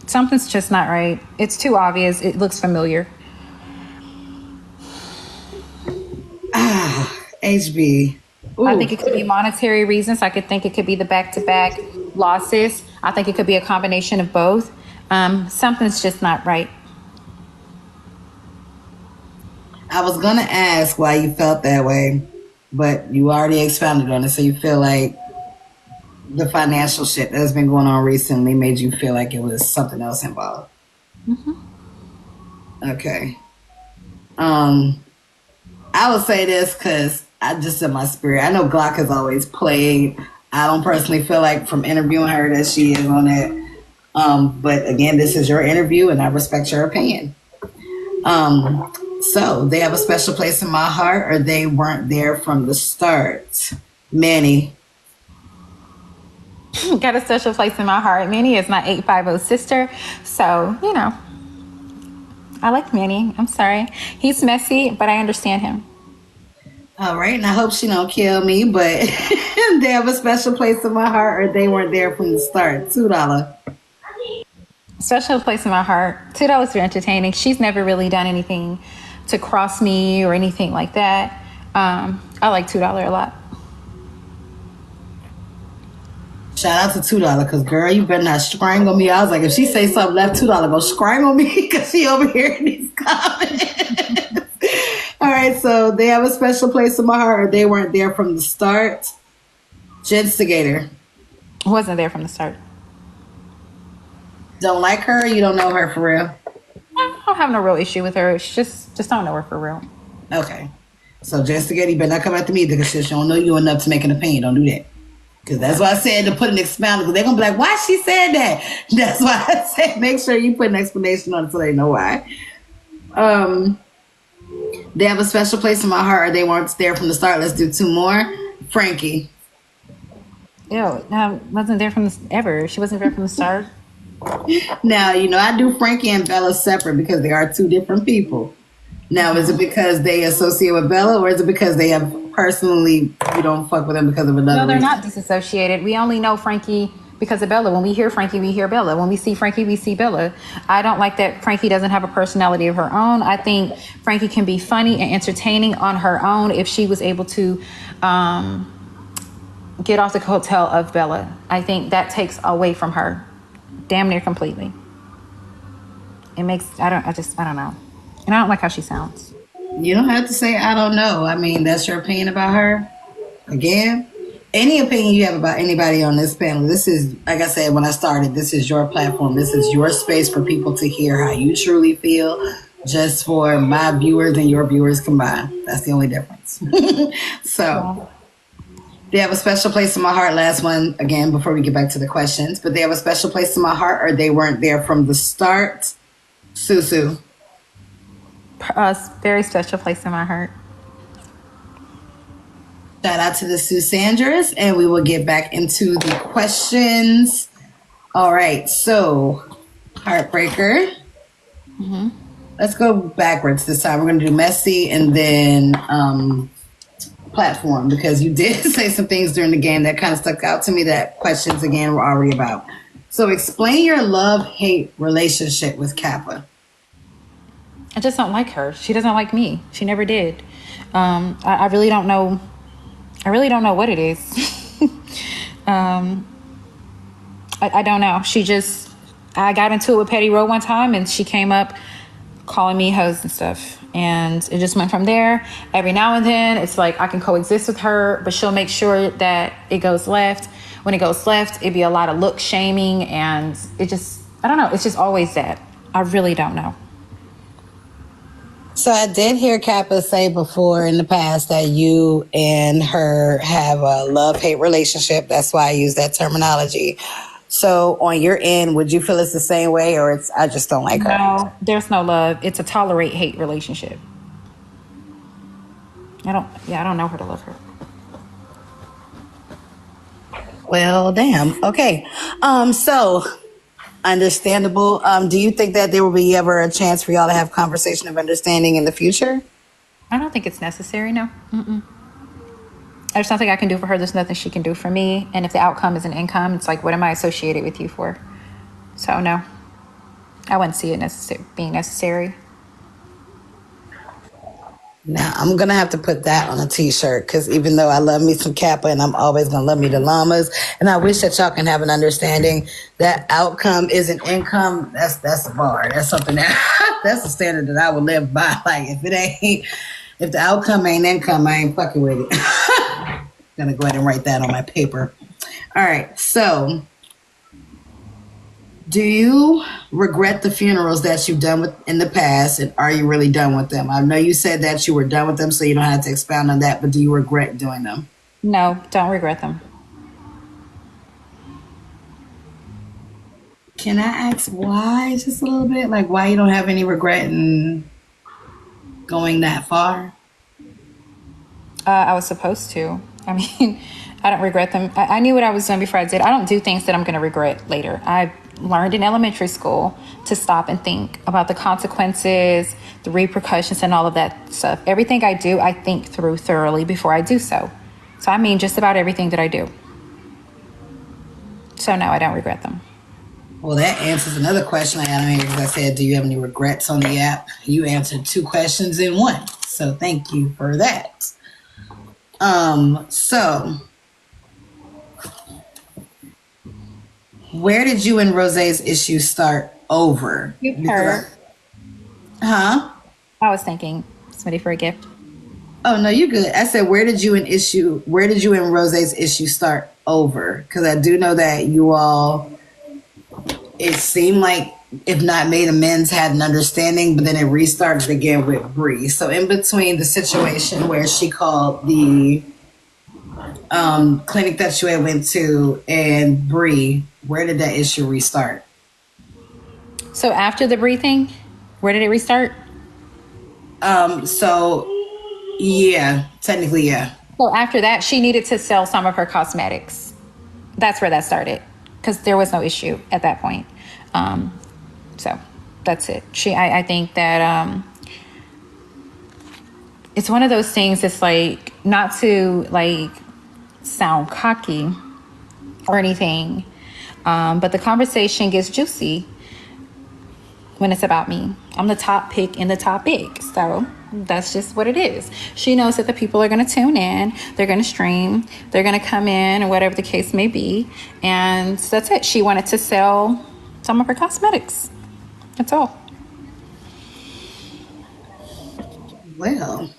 Something's just not right. It's too obvious. It looks familiar. HB. Ooh. I think it could be monetary reasons. I could think it could be the back-to-back losses. I think it could be a combination of both. Something's just not right. I was gonna ask why you felt that way, but you already expounded on it. So you feel like the financial shit that's been going on recently made you feel like it was something else involved. Mm-hmm. Okay. I would say this because I just in my spirit. I know Glock has always played. I don't personally feel like from interviewing her that she is on it. But again, this is your interview and I respect your opinion. So they have a special place in my heart, or they weren't there from the start. Manny. Got a special place in my heart. Manny is my 850 sister. So, you know, I like Manny. I'm sorry. He's messy, but I understand him. All right. And I hope she don't kill me, but they have a special place in my heart, or they weren't there from the start. $2. Special place in my heart. $2 for entertaining. She's never really done anything to cross me or anything like that. I like $2 a lot. Shout out to $2 because girl, you better not strangle me. I was like, if she say something left, $2 go strangle me because she over here in these comments. All right, so they have a special place in my heart, or they weren't there from the start. Genstigator. Wasn't there from the start. Don't like her, or you don't know her for real? I don't have no real issue with her. She just don't know her for real. Okay. So Genstigator, you better not come after me because she don't know you enough to make an opinion. Don't do that. Because that's why I said to put an expound, because they're going to be like, why she said that? That's why I said make sure you put an explanation on it so they know why. They have a special place in my heart, or they weren't there from the start. Let's do 2 more. Frankie. Ew, wasn't there from ever. She wasn't there from the start. Now, you know, I do Frankie and Bella separate because they are 2 different people. Now, is it because they associate with Bella, or is it because they have personally, you don't fuck with them because of another No, they're reason? not disassociated. We only know Frankie because of Bella. When we hear Frankie, we hear Bella. When we see Frankie, we see Bella. I don't like that Frankie doesn't have a personality of her own. I think Frankie can be funny and entertaining on her own if she was able to get off the coattail of Bella. I think that takes away from her damn near completely. It makes, I don't know. And I don't like how she sounds. You don't have to say, I don't know. I mean, that's your opinion about her. Again, any opinion you have about anybody on this panel, this is, like I said when I started, this is your platform. This is your space for people to hear how you truly feel, just for my viewers and your viewers combined. That's the only difference. So they have a special place in my heart. Last one, again, before we get back to the questions. But they have a special place in my heart, or they weren't there from the start. Susu. A very special place in my heart. Shout out to the Susandras, and we will get back into the questions. All right, so Heartbreaker. Mm-hmm. Let's go backwards this time. We're going to do messy and then platform, because you did say some things during the game that kind of stuck out to me that questions again were already about. So explain your love-hate relationship with Kappa. I just don't like her. She doesn't like me. She never did. I really don't know. I really don't know what it is. I don't know. I got into it with Petty Row one time, and she came up calling me hoes and stuff. And it just went from there. Every now and then, it's like I can coexist with her, but she'll make sure that it goes left. When it goes left, it'd be a lot of look shaming, and I don't know. It's just always that. I really don't know. So I did hear Kappa say before in the past that you and her have a love-hate relationship. That's why I use that terminology. So on your end, would you feel it's the same way, or it's I just don't like her? No, there's no love. It's a tolerate hate relationship. I don't know her to love her. Well, damn. Okay. So understandable. Do you think that there will be ever a chance for y'all to have conversation of understanding in the future? I don't think it's necessary, no. There's nothing I can do for her. There's nothing she can do for me. And if the outcome is an income, it's like, what am I associated with you for? So, no, I wouldn't see it being necessary. Now I'm gonna have to put that on a t-shirt because even though I love me some Kappa and I'm always gonna love me the llamas, and I wish that y'all can have an understanding that outcome isn't income. That's a bar. That's something that that's a standard that I would live by. Like if the outcome ain't income, I ain't fucking with it. Gonna go ahead and write that on my paper. All right, so do you regret the funerals that you've done with in the past, and are you really done with them? I know you said that you were done with them, so you don't have to expound on that, but do you regret doing them? No, don't regret them. Can I ask why just a little bit? Like why you don't have any regret in going that far? I was supposed to. I mean, I don't regret them. I knew what I was doing before I did. I don't do things that I'm going to regret later. I learned in elementary school to stop and think about the consequences, the repercussions, and all of that stuff. Everything I do, I think through thoroughly before I do so. So, I mean, just about everything that I do. So, no, I don't regret them. Well, that answers another question I had on here because I said, do you have any regrets on the app? You answered two questions in one. So thank you for that. So where did you and Rose's issue start over? You heard. Huh? I was thinking somebody for a gift. Oh no, you're good. I said, where did you and Rose's issue start over? Because I do know that you all, it seemed like if not made amends, had an understanding, but then it restarted again with Bree. So in between the situation where she called the clinic that you had went to and Bree, where did that issue restart? So after the breathing, where did it restart? So yeah, technically, yeah. So after that, she needed to sell some of her cosmetics. That's where that started because there was no issue at that point. So that's it. I think that it's one of those things that's like, not to like sound cocky or anything, but the conversation gets juicy when it's about me. I'm the top pick in the topic. So that's just what it is. She knows that the people are going to tune in, they're going to stream, they're going to come in, or whatever the case may be. And that's it. She wanted to sell some of her cosmetics. That's all. Well,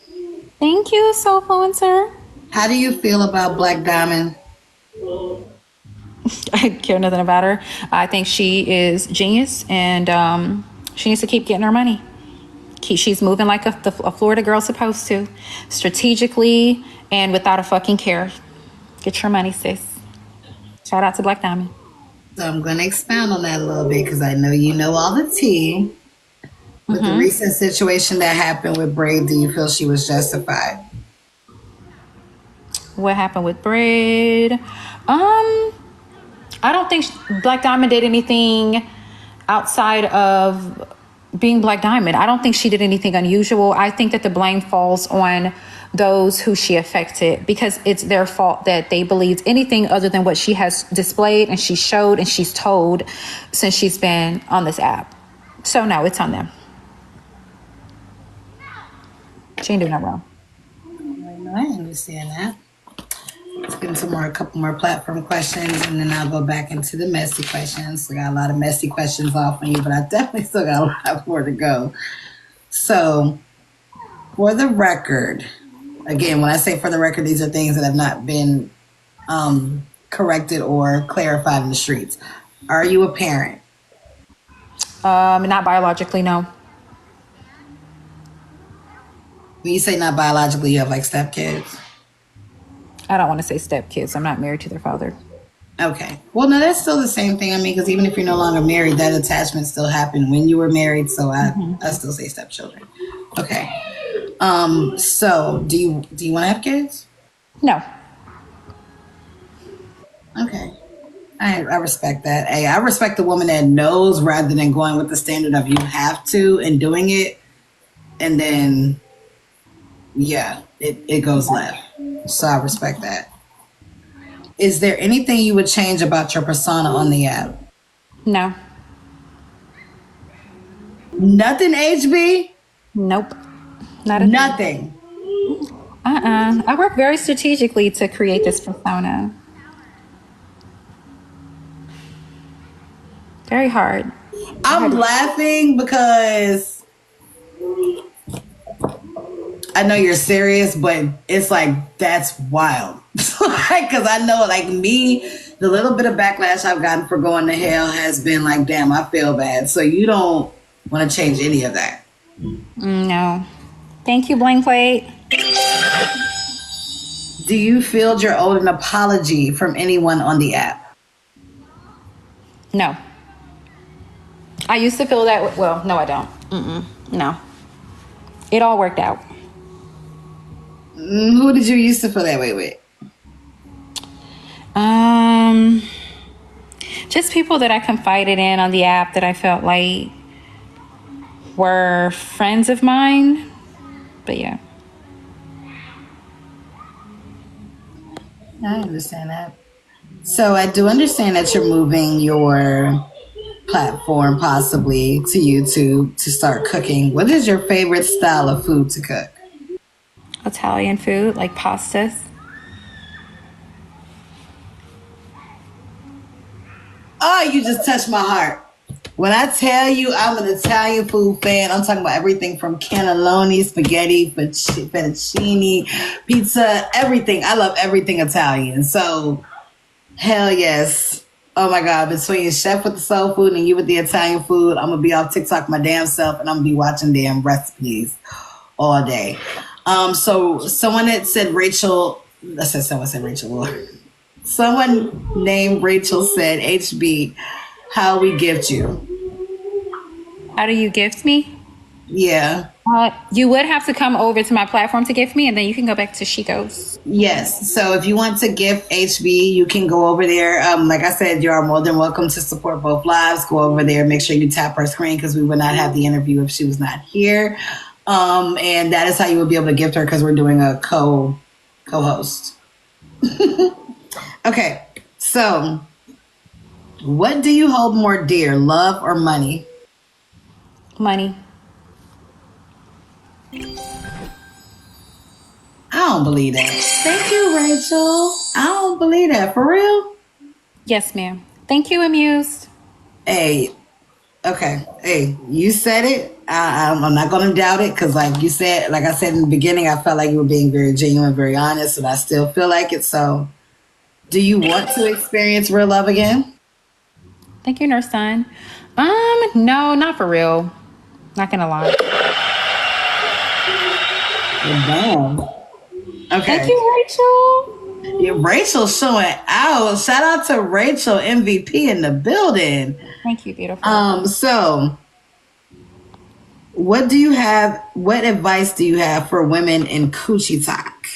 Thank you, Soulfluencer. how do you feel about Black Diamond? I care nothing about her. I think she is genius, and she needs to keep getting her money. She's moving like a Florida girl supposed to, strategically and without a fucking care. Get your money, sis. Shout out to Black Diamond. So I'm going to expound on that a little bit because I know you know all the tea. With the recent situation that happened with Braid, do you feel she was justified? What happened with Braid? I don't think Black Diamond did anything outside of being Black Diamond. I don't think she did anything unusual. I think that the blame falls on those who she affected because it's their fault that they believed anything other than what she has displayed and she showed and she's told since she's been on this app. So no, it's on them. She ain't doing nothing wrong. I understand that. Let's get into a couple more platform questions, and then I'll go back into the messy questions. We got a lot of messy questions off on you, but I definitely still got a lot more to go. So, for the record, again, when I say for the record, these are things that have not been corrected or clarified in the streets. Are you a parent? Not biologically, no. When you say not biologically, you have like stepkids? I don't want to say stepkids. I'm not married to their father. Okay. Well, no, that's still the same thing. I mean, because even if you're no longer married, that attachment still happened when you were married. So I Mm-hmm. still say stepchildren. Okay. So do you want to have kids? No. Okay. I respect that. Hey, I respect the woman that knows rather than going with the standard of you have to and doing it, and then yeah, it goes left. So I respect that. Is there anything you would change about your persona on the app? No. Nothing, HB. Nope. Not a thing. Nothing. I work very strategically to create this persona. Very hard. I had I'm to. laughing because I know you're serious, but it's like that's wild. Because I know, like me, the little bit of backlash I've gotten for going to hell has been like, damn, I feel bad. So you don't want to change any of that. No. Thank you, Blank Plate. Do you feel you're owed an apology from anyone on the app? No. I used to feel that. Well, no, I don't. No. It all worked out. Who did you used to feel that way with? Um, just people that I confided in on the app that I felt like were friends of mine. But yeah. I understand that. So I do understand that you're moving your platform possibly to YouTube to start cooking. What is your favorite style of food to cook? Italian food, like pastas. Oh, you just touched my heart. When I tell you I'm an Italian food fan, I'm talking about everything from cannelloni, spaghetti, fettuccine, pizza, everything. I love everything Italian. So, hell yes. Oh my God, between Chef with the soul food and you with the Italian food, I'm going to be off TikTok my damn self and I'm going to be watching damn recipes all day. So someone that said Rachel, I said someone said Rachel. Someone named Rachel said, HB, how we gift you. How do you gift me? Yeah. You would have to come over to my platform to gift me, and then you can go back to Shego's. Yes. So if you want to gift HB, you can go over there. Like I said, you are more than welcome to support both lives. Go over there. Make sure you tap her screen because we would not have the interview if she was not here. And that is how you would be able to gift her because we're doing a co-host. Okay. So what do you hold more dear, love or money? Money. I don't believe that. Thank you, Rachel. I don't believe that. For real? Yes, ma'am. Thank you, Amused. Hey, okay. Hey, you said it. I'm not going to doubt it because, like you said, like I said in the beginning, I felt like you were being very genuine, very honest, and I still feel like it. So, do you want to experience real love again? Thank you, Nurse Son. No, not for real. Not gonna lie. Damn. Thank Okay. you, Rachel. Yeah, Rachel's showing out. Shout out to Rachel, MVP in the building. Thank you, beautiful. So what do you have? What advice do you have for women in coochie talk?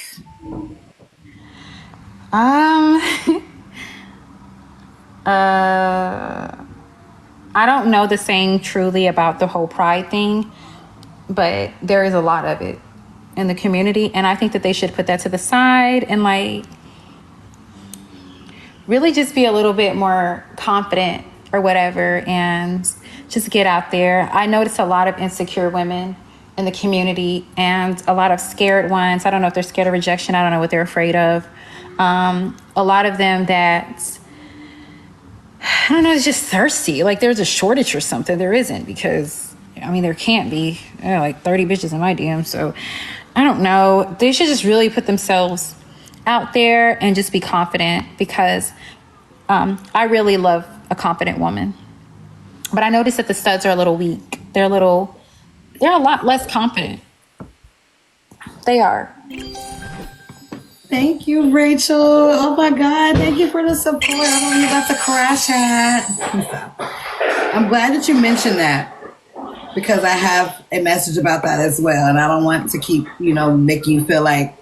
Um, uh, I don't know the saying truly about the whole pride thing, but there is a lot of it in the community, and I think that they should put that to the side and like really just be a little bit more confident or whatever and just get out there. I noticed a lot of insecure women in the community and a lot of scared ones. I don't know if they're scared of rejection. I don't know what they're afraid of. A lot of them that, I don't know, it's just thirsty. Like there's a shortage or something. There isn't because, I mean, there can't be. There are like 30 bitches in my DM. So I don't know. They should just really put themselves out there and just be confident because I really love a confident woman. But I noticed that the studs are a little weak. They're a lot less confident. They are. Thank you, Rachel. Oh my God. Thank you for the support. I don't know about the crash hat. I'm glad that you mentioned that because I have a message about that as well. And I don't want to keep, make you feel like,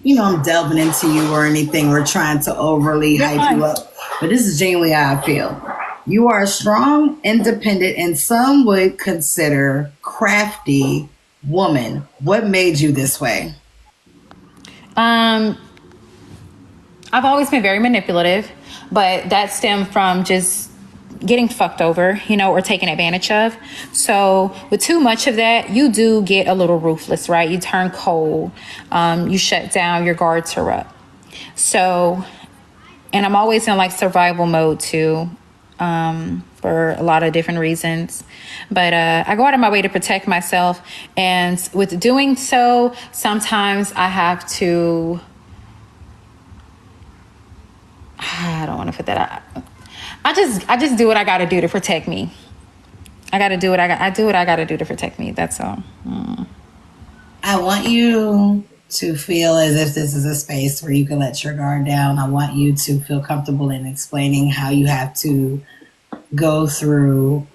I'm delving into you or anything or trying to overly You're hype you fine. up. But this is genuinely how I feel. You are a strong, independent, and some would consider crafty woman. What made you this way? Um, I've always been very manipulative, but that stemmed from just getting fucked over, or taken advantage of. So with too much of that, you do get a little ruthless, right? You turn cold, you shut down, your guards are up. So, and I'm always in like survival mode too, for a lot of different reasons. But I go out of my way to protect myself. And with doing so, sometimes I have to, I don't want to put that out. I just do what I got to do to protect me. I do what I got to do to protect me. That's all. I want you to feel as if this is a space where you can let your guard down. I want you to feel comfortable in explaining how you have to go through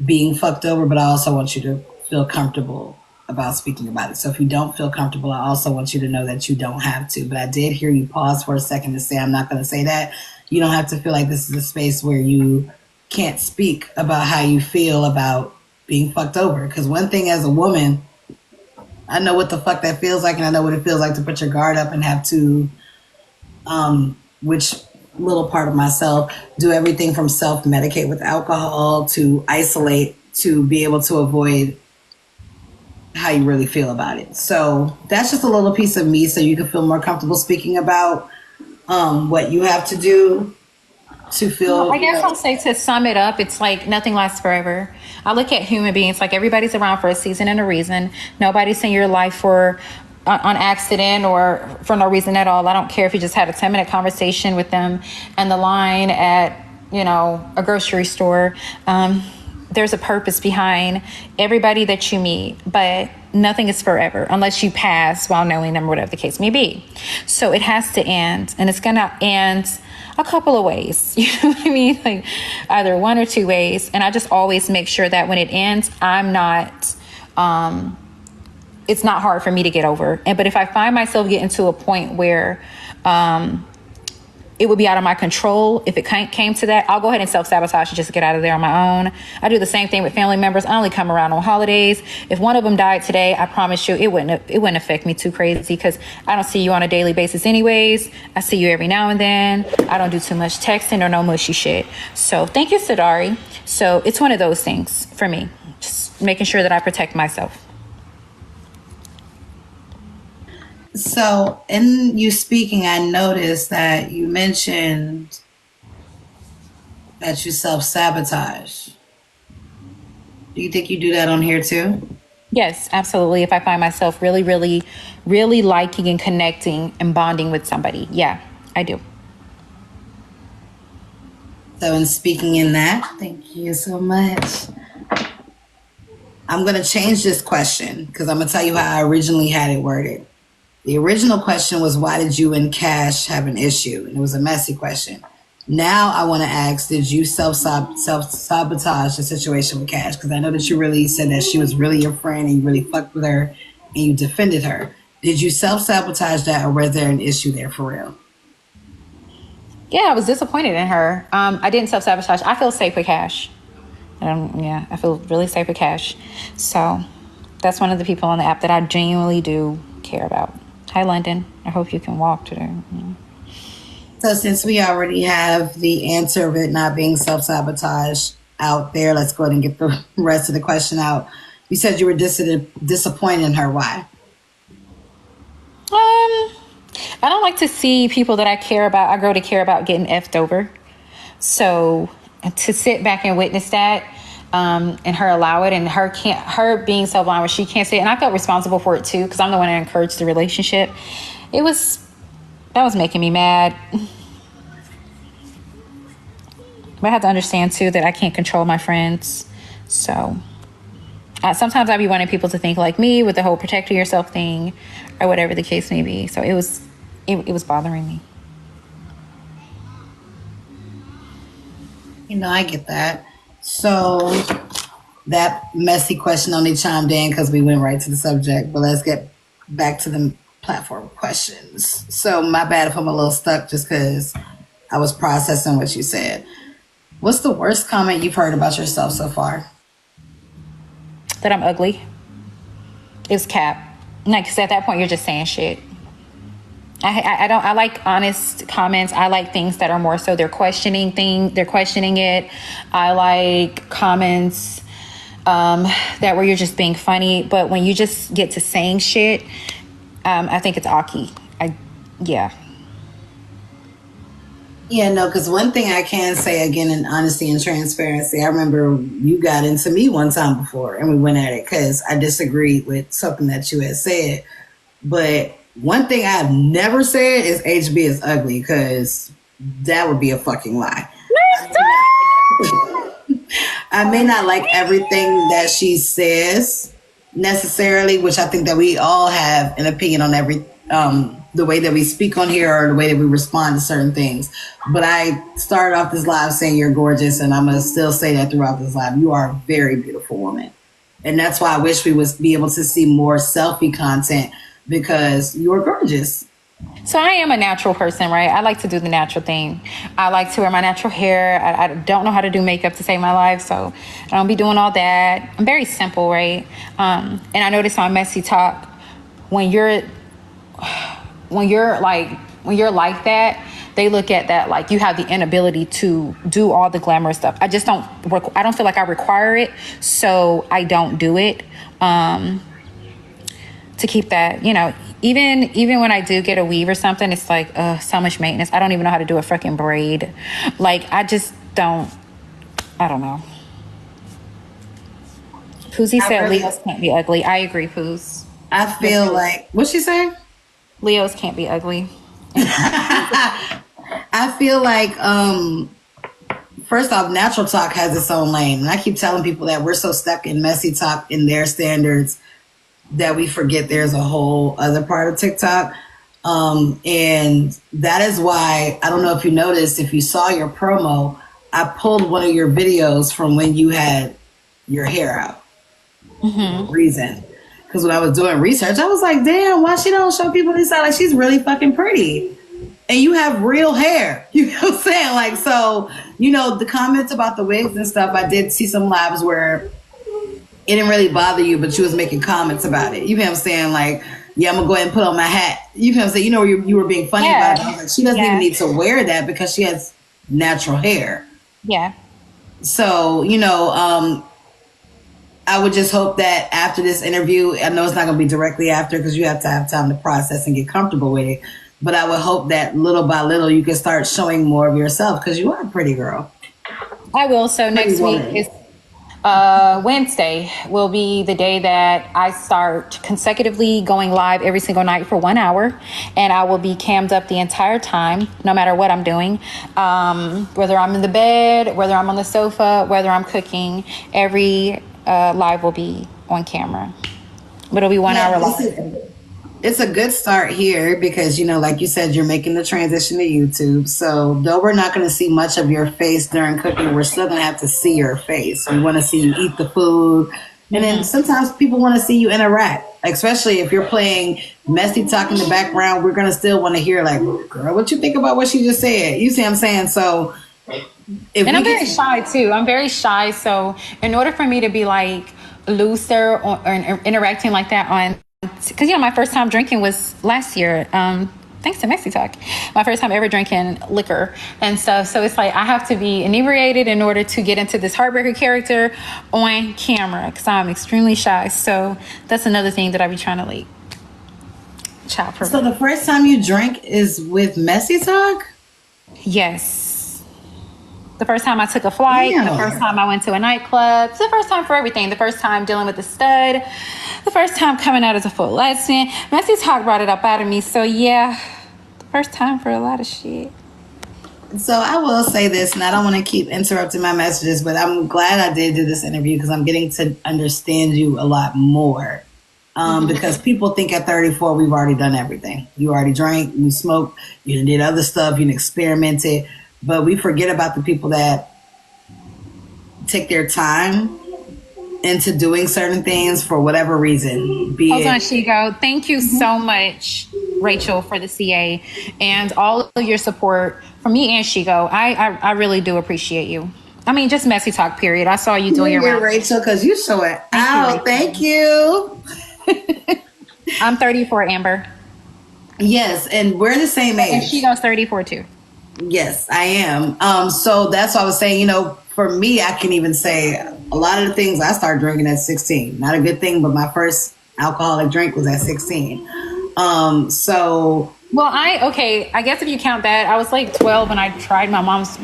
being fucked over, but I also want you to feel comfortable about speaking about it. So if you don't feel comfortable, I also want you to know that you don't have to. But I did hear you pause for a second to say, I'm not going to say that. You don't have to feel like this is a space where you can't speak about how you feel about being fucked over. Because one thing as a woman, I know what the fuck that feels like, and I know what it feels like to put your guard up and have to, which little part of myself, do everything from self medicate with alcohol to isolate to be able to avoid how you really feel about it. So that's just a little piece of me so you can feel more comfortable speaking about what you have to do to Well, feel, I guess I'll say to sum it up, it's like nothing lasts forever. I look at human beings like everybody's around for a season and a reason. Nobody's in your life for on accident or for no reason at all. I don't care if you just had a 10-minute conversation with them and the line at, a grocery store. There's a purpose behind everybody that you meet, but nothing is forever unless you pass while knowing them, whatever the case may be. So it has to end, and it's gonna end a couple of ways. You know what I mean? Like either one or two ways. And I just always make sure that when it ends, I'm not, it's not hard for me to get over. But if I find myself getting to a point where, it would be out of my control. If it came to that, I'll go ahead and self-sabotage just to get out of there on my own. I do the same thing with family members. I only come around on holidays. If one of them died today, I promise you it wouldn't affect me too crazy because I don't see you on a daily basis anyways. I see you every now and then. I don't do too much texting or no mushy shit. So thank you, Sadari. So it's one of those things for me. Just making sure that I protect myself. So in you speaking, I noticed that you mentioned that you self-sabotage. Do you think you do that on here too? Yes, absolutely. If I find myself really, really, really liking and connecting and bonding with somebody. Yeah, I do. So in speaking in that, thank you so much. I'm going to change this question because I'm going to tell you how I originally had it worded. The original question was, why did you and Cash have an issue? And it was a messy question. Now I want to ask, did you self-sabotage the situation with Cash? Because I know that you really said that she was really your friend and you really fucked with her and you defended her. Did you self-sabotage that or was there an issue there for real? Yeah, I was disappointed in her. I didn't self-sabotage. I feel safe with Cash. Yeah, I feel really safe with Cash. So that's one of the people on the app that I genuinely do care about. Hi, London. I hope you can walk today. So since we already have the answer of it not being self-sabotage out there, let's go ahead and get the rest of the question out. You said you were disappointed in her. Why? I don't like to see people that I care about, I grow to care about getting effed over. So to sit back and witness that, and her allow it, and her being so blind where she can't see it, and I felt responsible for it too because I'm the one that encouraged the relationship. That was making me mad. But I have to understand too that I can't control my friends. So sometimes I be wanting people to think like me with the whole protecting yourself thing or whatever the case may be. So it was bothering me. I get that. So that messy question only chimed in because we went right to the subject. But let's get back to the platform questions. So my bad if I'm a little stuck just because I was processing what you said. What's the worst comment you've heard about yourself so far? That I'm ugly. It's cap. Like, 'cause at that point, you're just saying shit. I don't. I like honest comments. I like things that are more so they're questioning it. I like comments that where you're just being funny. But when you just get to saying shit, I think it's awky. Yeah. Yeah, no, because one thing I can say again in honesty and transparency, I remember you got into me one time before and we went at it because I disagreed with something that you had said. But one thing I've never said is HB is ugly because that would be a fucking lie. I may not like everything that she says necessarily, which I think that we all have an opinion on every the way that we speak on here or the way that we respond to certain things. But I started off this live saying you're gorgeous, and I'm gonna still say that throughout this live. You are a very beautiful woman, and that's why I wish we would be able to see more selfie content because you're gorgeous. So I am a natural person, right? I like to do the natural thing. I like to wear my natural hair. I don't know how to do makeup to save my life, so I don't be doing all that. I'm very simple, right? And I notice on Messy Talk, when you're like that, they look at that like you have the inability to do all the glamorous stuff. I just don't feel like I require it, so I don't do it. To keep that, even when I do get a weave or something, it's like so much maintenance. I don't even know how to do a freaking braid. Like I don't know. Poozy said Leos can't be ugly. I agree, Poos. I feel like what'd she say? Leos can't be ugly. I feel like first off, natural talk has its own lane. And I keep telling people that we're so stuck in messy talk in their standards that we forget there's a whole other part of TikTok. And that is why, I don't know if you noticed, if you saw your promo, I pulled one of your videos from when you had your hair out. Mm-hmm. Reason. Because when I was doing research, I was like, damn, why she don't show people this side? Like, she's really fucking pretty. And you have real hair. You know what I'm saying? Like, so, the comments about the wigs and stuff, I did see some lives where it didn't really bother you, but you was making comments about it. You know what I'm saying? Like, yeah, I'm going to go ahead and put on my hat. You know what I'm saying? You were being funny about it. I was like, she doesn't even need to wear that because she has natural hair. Yeah. So, I would just hope that after this interview, I know it's not going to be directly after because you have to have time to process and get comfortable with it. But I would hope that little by little you can start showing more of yourself because you are a pretty girl. I will. So next week is Wednesday will be the day that I start consecutively going live every single night for 1 hour, and I will be cammed up the entire time, no matter what I'm doing. Whether I'm in the bed, whether I'm on the sofa, whether I'm cooking, every live will be on camera. But it'll be 1 hour live. It's a good start here because, like you said, you're making the transition to YouTube. So though we're not going to see much of your face during cooking, we're still going to have to see your face. We want to see you eat the food. And then sometimes people want to see you interact, especially if you're playing messy talk in the background. We're going to still want to hear like, girl, what you think about what she just said? You see what I'm saying? So I'm very shy too. I'm very shy. So in order for me to be like looser or interacting like that on, because my first time drinking was last year, thanks to Messy Talk, my first time ever drinking liquor and stuff. So it's like I have to be inebriated in order to get into this heartbreaker character on camera because I'm extremely shy. So that's another thing that I be trying to like child prevent. So the first time you drink is with Messy Talk? Yes. The first time I took a flight, the first time I went to a nightclub, it's the first time for everything. The first time dealing with a stud, the first time coming out as a full lesbian. Messy Talk brought it up out of me. So yeah, the first time for a lot of shit. So I will say this, and I don't want to keep interrupting my messages, but I'm glad I did do this interview because I'm getting to understand you a lot more. Because people think at 34 we've already done everything. You already drank, you smoked, you did other stuff, you experimented, but we forget about the people that take their time into doing certain things for whatever reason. Hold on, Shego. Thank you so much, Rachel, for the CA and all of your support from me and Shego. I really do appreciate you. I mean, just messy talk, period. I saw you doing your round. Rachel, because you show it out. Thank you. I'm 34, Amber. Yes, and we're the same age. And Shego's 34 too. Yes, I am. So that's what I was saying. For me, I can even say a lot of the things I started drinking at 16. Not a good thing, but my first alcoholic drink was at 16. So. Well, I guess if you count that, I was like 12 when I tried my mom's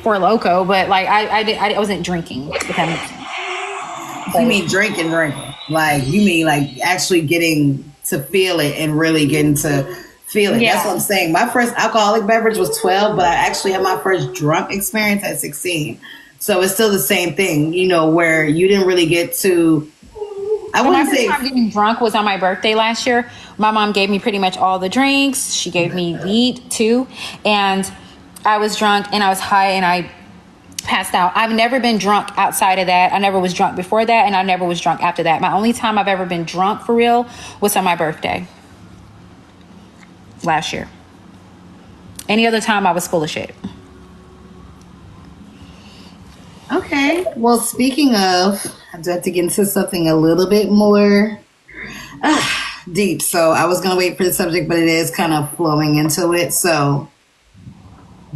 Four Loko, but like I wasn't drinking. If that makes sense. You mean drinking? Like you mean like actually getting to feel it and really getting to feel it. Yeah. That's what I'm saying. My first alcoholic beverage was 12, but I actually had my first drunk experience at 16. So it's still the same thing, where you didn't really get to. I wouldn't say my first time getting drunk was on my birthday last year. My mom gave me pretty much all the drinks. She gave me weed too, and I was drunk and I was high and I passed out. I've never been drunk outside of that. I never was drunk before that, and I never was drunk after that. My only time I've ever been drunk for real was on my birthday last year. Any other time I was full of shit. Okay. Well, speaking of, I do have to get into something a little bit more deep. So I was going to wait for the subject, but it is kind of flowing into it. So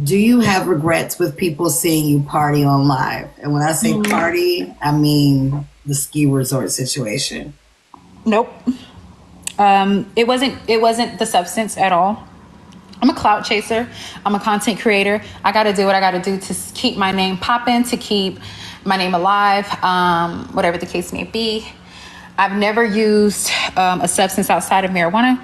do you have regrets with people seeing you party on live? And when I say party, I mean the ski resort situation. Nope. It wasn't the substance at all. I'm a clout chaser. I'm a content creator. I got to do what I got to do to keep my name popping, to keep my name alive, whatever the case may be. I've never used a substance outside of marijuana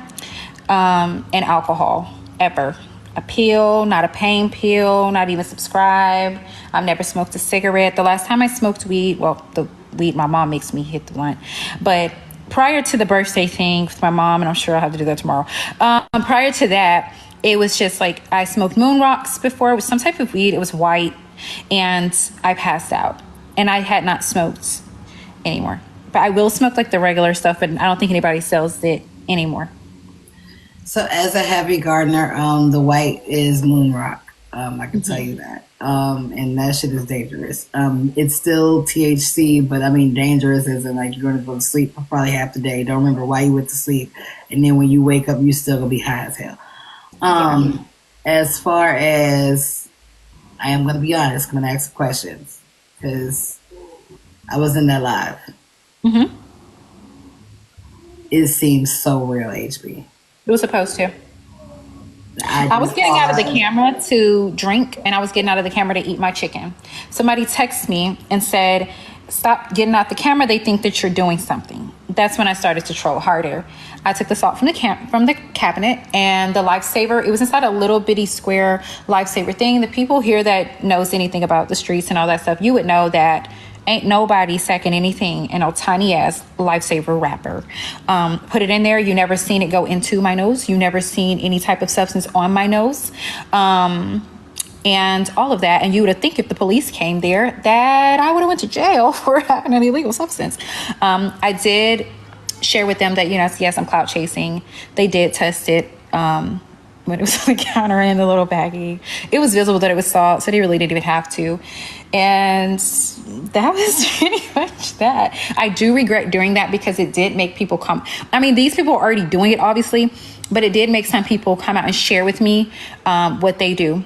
and alcohol, ever. A pill, not a pain pill, not even subscribe. I've never smoked a cigarette. The last time I smoked weed, well, the weed my mom makes me hit the blunt, but prior to the birthday thing with my mom, and I'm sure I'll have to do that tomorrow. Prior to that, it was just like I smoked moon rocks before. It was some type of weed. It was white, and I passed out, and I had not smoked anymore. But I will smoke like the regular stuff, but I don't think anybody sells it anymore. So as a heavy gardener, the white is moon rock. I can tell you that. And that shit is dangerous. It's still THC, but I mean dangerous as in like you're going to go to sleep for probably half the day. Don't remember why you went to sleep. And then when you wake up, you still going to be high as hell. As far as, I am going to be honest, I'm going to ask some questions because I was in that live. Mm-hmm. It seems so real, HB. It was supposed to. I was getting out of the camera to drink, and I was getting out of the camera to eat my chicken. Somebody texted me and said, stop getting out the camera. They think that you're doing something. That's when I started to troll harder. I took the salt from the cabinet, and the lifesaver, it was inside a little bitty square lifesaver thing. The people here that knows anything about the streets and all that stuff, you would know that ain't nobody sacking anything in a tiny ass lifesaver wrapper. Put it in there. You never seen it go into my nose. You never seen any type of substance on my nose. And all of that. And you would have think if the police came there that I would have went to jail for having an illegal substance. I did share with them that, yes, I'm clout chasing. They did test it. When it was on the counter in the little baggie, it was visible that it was salt, so they really didn't even have to. And that was pretty much that. I do regret doing that because it did make people come. I mean, these people are already doing it, obviously, but it did make some people come out and share with me what they do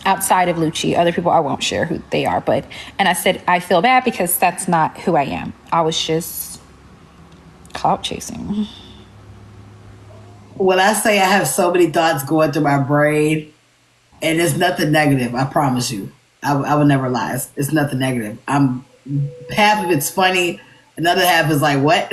outside of Lucci. Other people, I won't share who they are, and I said, I feel bad because that's not who I am. I was just clout chasing. When I say I have so many thoughts going through my brain, and it's nothing negative, I promise you. I would never lie. It's nothing negative. Half of it's funny, another half is like, what?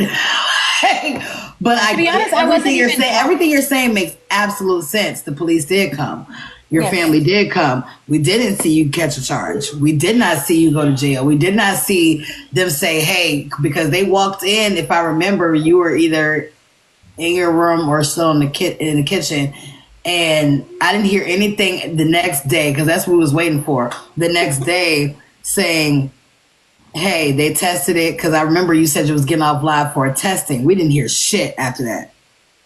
But to be honest, everything you're saying makes absolute sense. The police did come. Your Yes. family did come. We didn't see you catch a charge. We did not see you go to jail. We did not see them say, hey, because they walked in, if I remember, you were either in your room or still in the kitchen. And I didn't hear anything the next day, because that's what we was waiting for. The next day saying, hey, they tested it, because I remember you said you was getting off live for a testing. We didn't hear shit after that.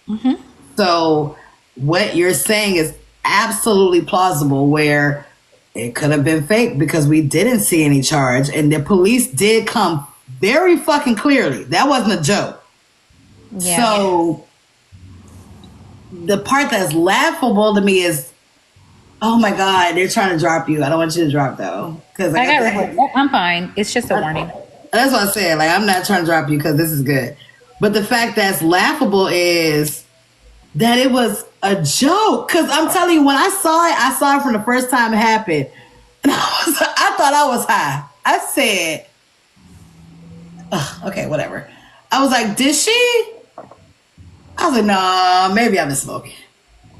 Mm-hmm. So what you're saying is absolutely plausible, where it could have been fake because we didn't see any charge, and the police did come very fucking clearly. That wasn't a joke. Yeah. So the part that's laughable to me is, oh my God, they're trying to drop you. I don't want you to drop though, because I'm fine. It's just a warning. That's what I said. Like, I'm not trying to drop you because this is good. But the fact that's laughable is that it was a joke. Because I'm telling you, when I saw it from the first time it happened. And I thought I was high. I said, okay, whatever. I was like, did she? I was like, nah, maybe I've been smoking.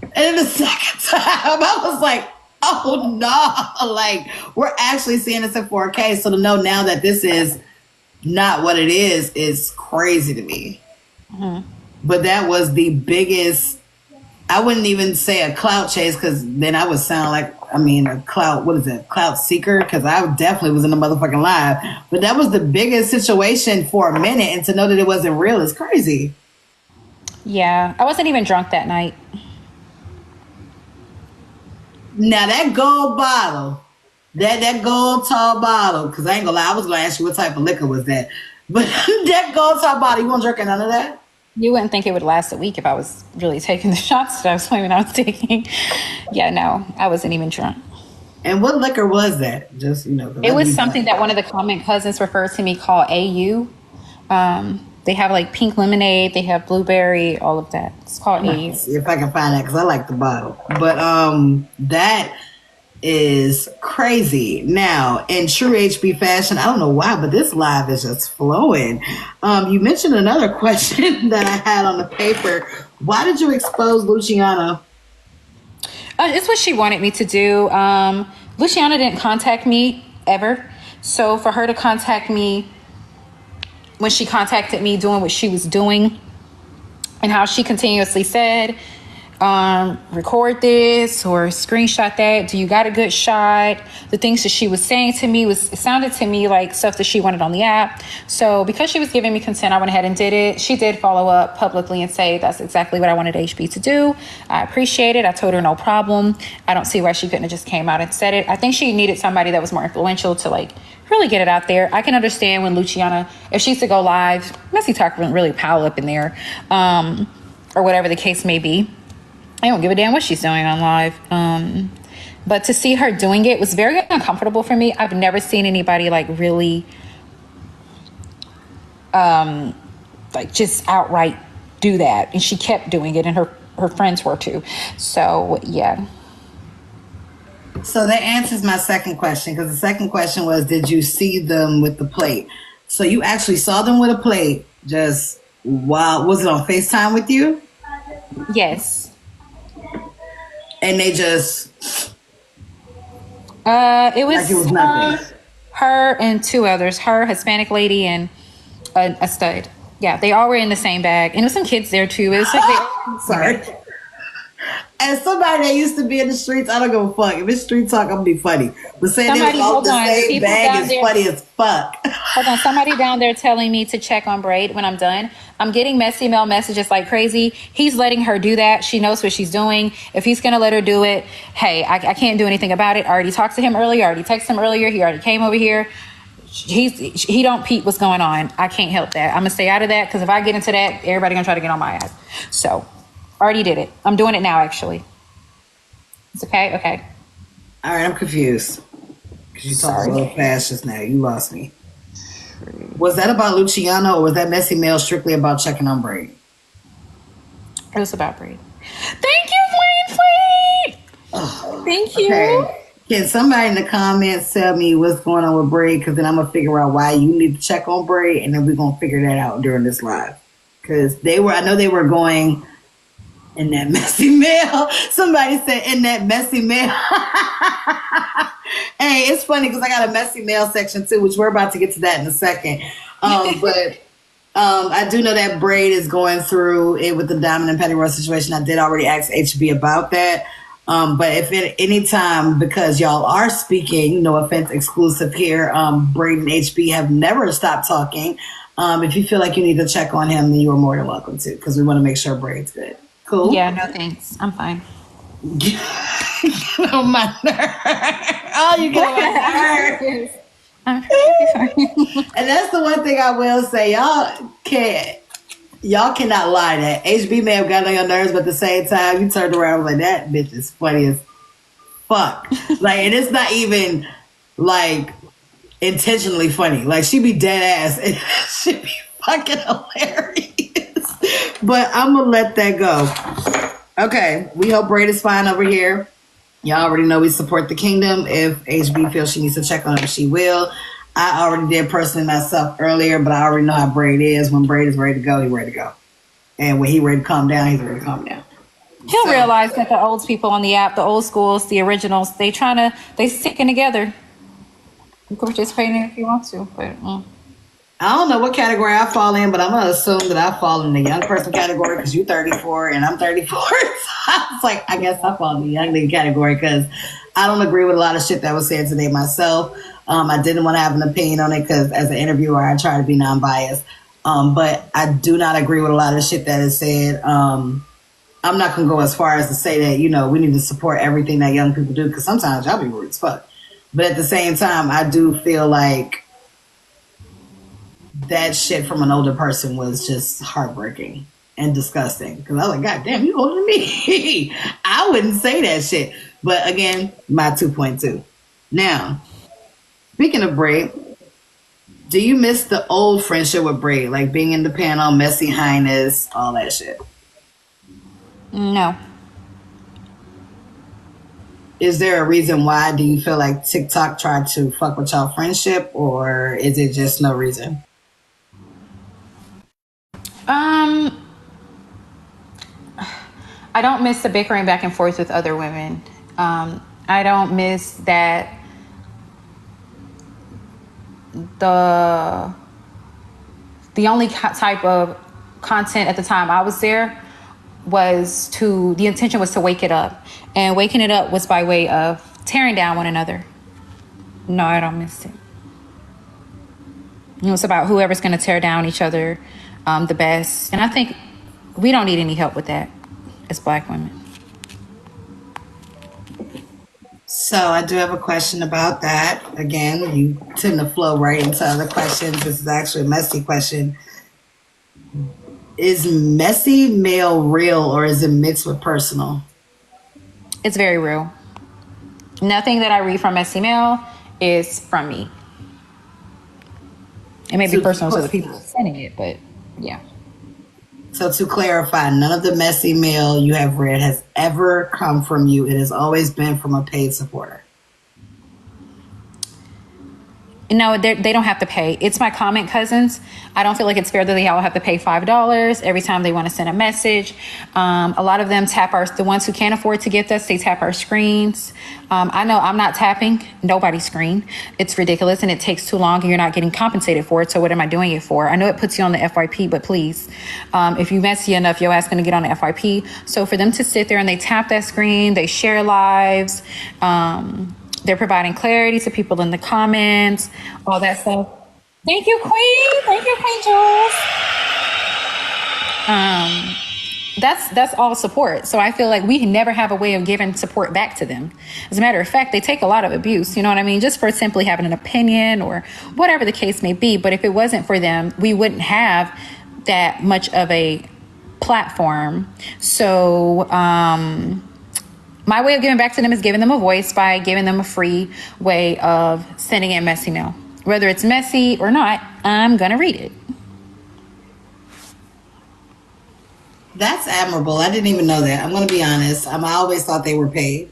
And then the second time, I was like, oh no. Like, we're actually seeing this in 4K. So to know now that this is not what it is crazy to me. Mm-hmm. But that was the biggest, I wouldn't even say a clout chase, because then I would sound like, a clout seeker, because I definitely was in the motherfucking live. But that was the biggest situation for a minute, and to know that it wasn't real is crazy. Yeah, I wasn't even drunk that night. Now that gold bottle, that gold tall bottle, because I ain't gonna lie, I was gonna ask you what type of liquor was that. But that gold tall bottle, you won't drink none of that? You wouldn't think it would last a week if I was really taking the shots that I was claiming I was taking. Yeah, no, I wasn't even drunk. And what liquor was that? Just, it was something that one of the comment cousins referred to me called AU. They have like pink lemonade, they have blueberry, all of that. It's called AU. See if I can find that, because I like the bottle. But that is crazy. Now, in true HB fashion, I don't know why, but this live is just flowing. You mentioned another question that I had on the paper. Why did you expose Luciana? It's what she wanted me to do. Luciana didn't contact me ever. So for her to contact me, when she contacted me doing what she was doing, and how she continuously said, record this or screenshot that. Do you got a good shot? The things that she was saying to me it sounded to me like stuff that she wanted on the app. So because she was giving me consent, I went ahead and did it. She did follow up publicly and say that's exactly what I wanted HB to do. I appreciate it. I told her no problem. I don't see why she couldn't have just came out and said it. I think she needed somebody that was more influential to really get it out there. I can understand when Luciana, if she used to go live, messy talk wouldn't really pile up in there, or whatever the case may be. I don't give a damn what she's doing on live. But to see her doing it was very uncomfortable for me. I've never seen anybody really just outright do that. And she kept doing it, and her friends were too. So yeah. So that answers my second question, because the second question was, did you see them with the plate? So you actually saw them with a plate. Was it on FaceTime with you? Yes. And they just... it was nothing. Her and two others. Her, Hispanic lady, and a stud. Yeah, they all were in the same bag. And there was some kids there too. It was like sorry. As somebody that used to be in the streets, I don't give a fuck. If it's street talk, I'm gonna be funny. But saying they were all the same bag is funny as fuck. Hold on, somebody down there telling me to check on Braid when I'm done. I'm getting messy mail messages like crazy. He's letting her do that. She knows what she's doing. If he's gonna let her do it, hey, I can't do anything about it. I already talked to him earlier. I already texted him earlier. He already came over here. He don't peep what's going on. I can't help that. I'm gonna stay out of that, because if I get into that, everybody gonna try to get on my ass. So already did it. I'm doing it now, actually. It's okay? Okay. All right, I'm confused. Because you talked a little fast just now. You lost me. Was that about Luciana, or was that messy mail strictly about checking on Braid? It was about Braid. Thank you, Fleet! Thank you. Okay. Can somebody in the comments tell me what's going on with Braid? Because then I'm going to figure out why you need to check on Braid, and then we're going to figure that out during this live. Because I know they were going In that messy mail. Somebody said in that messy mail. Hey, it's funny because I got a messy mail section too, which we're about to get to that in a second. But I do know that Braid is going through it with the Diamond and Petty Rose situation. I did already ask HB about that. But if at any time, because y'all are speaking, no offense, exclusive here, Braid and HB have never stopped talking. If you feel like you need to check on him, then you are more than welcome to, because we want to make sure Braid's good. Cool. Yeah, no thanks. I'm fine. Get on my nerve. Oh, you get on my nerve. I'm fine. And that's the one thing I will say. Y'all cannot lie that HB may have gotten on your nerves, but at the same time, you turned around and was like, that bitch is funny as fuck. Like, and it's not even like intentionally funny. Like, she be dead ass and she be fucking hilarious. But I'm gonna let that go. Okay, we hope Braid is fine over here. Y'all already know we support the kingdom. If HB feels she needs to check on him, she will. I already did personally myself earlier, but I already know how Braid is. When Braid is ready to go, he's ready to go. And when he's ready to calm down, he's ready to calm down. He'll realize that the old people on the app, the old schools, the originals, they sticking together. You can participate in it if you want to, but I don't know what category I fall in, but I'm going to assume that I fall in the young person category because you're 34 and I'm 34. So I was like, I guess I fall in the young nigga category because I don't agree with a lot of shit that was said today myself. I didn't want to have an opinion on it because as an interviewer, I try to be non-biased. But I do not agree with a lot of shit that is said. I'm not going to go as far as to say that, you know, we need to support everything that young people do because sometimes y'all be rude as fuck. But at the same time, I do feel like that shit from an older person was just heartbreaking and disgusting. Because I was like, God damn, you older than me. I wouldn't say that shit. But again, my 2.2. Now, speaking of Braid, do you miss the old friendship with Braid? Like being in the panel, messy highness, all that shit? no. Is there a reason why? Do you feel like TikTok tried to fuck with y'all friendship, or is it just no reason? I don't miss the bickering back and forth with other women. I don't miss that the only type of content at the time I was there the intention was to wake it up, and waking it up was by way of tearing down one another. No, I don't miss it. It's about whoever's going to tear down each other the best, and I think we don't need any help with that as Black women. So I do have a question about that. Again, you tend to flow right into other questions. This is actually a messy question. Is messy mail real or is it mixed with personal? It's very real. Nothing that I read from Messy Mail is from me. It may be personal to the people sending it, but yeah. So to clarify, none of the messy mail you have read has ever come from you. It has always been from a paid supporter. No, they don't have to pay. It's my comment cousins. I don't feel like it's fair that they all have to pay $5 every time they want to send a message. A lot of them the ones who can't afford to gift us, they tap our screens. I know I'm not tapping nobody's screen. It's ridiculous and it takes too long and you're not getting compensated for it. So what am I doing it for? I know it puts you on the FYP, but please, if you messy enough, your ass going to get on the FYP. So for them to sit there and they tap that screen, they share lives, they're providing clarity to people in the comments, all that stuff. Thank you, Queen. Thank you, Queen Jules. That's all support. So I feel like we never have a way of giving support back to them. As a matter of fact, they take a lot of abuse, you know what I mean? Just for simply having an opinion or whatever the case may be. But if it wasn't for them, we wouldn't have that much of a platform. So, my way of giving back to them is giving them a voice by giving them a free way of sending in messy mail. Whether it's messy or not, I'm going to read it. That's admirable. I didn't even know that. I'm going to be honest. I always thought they were paid.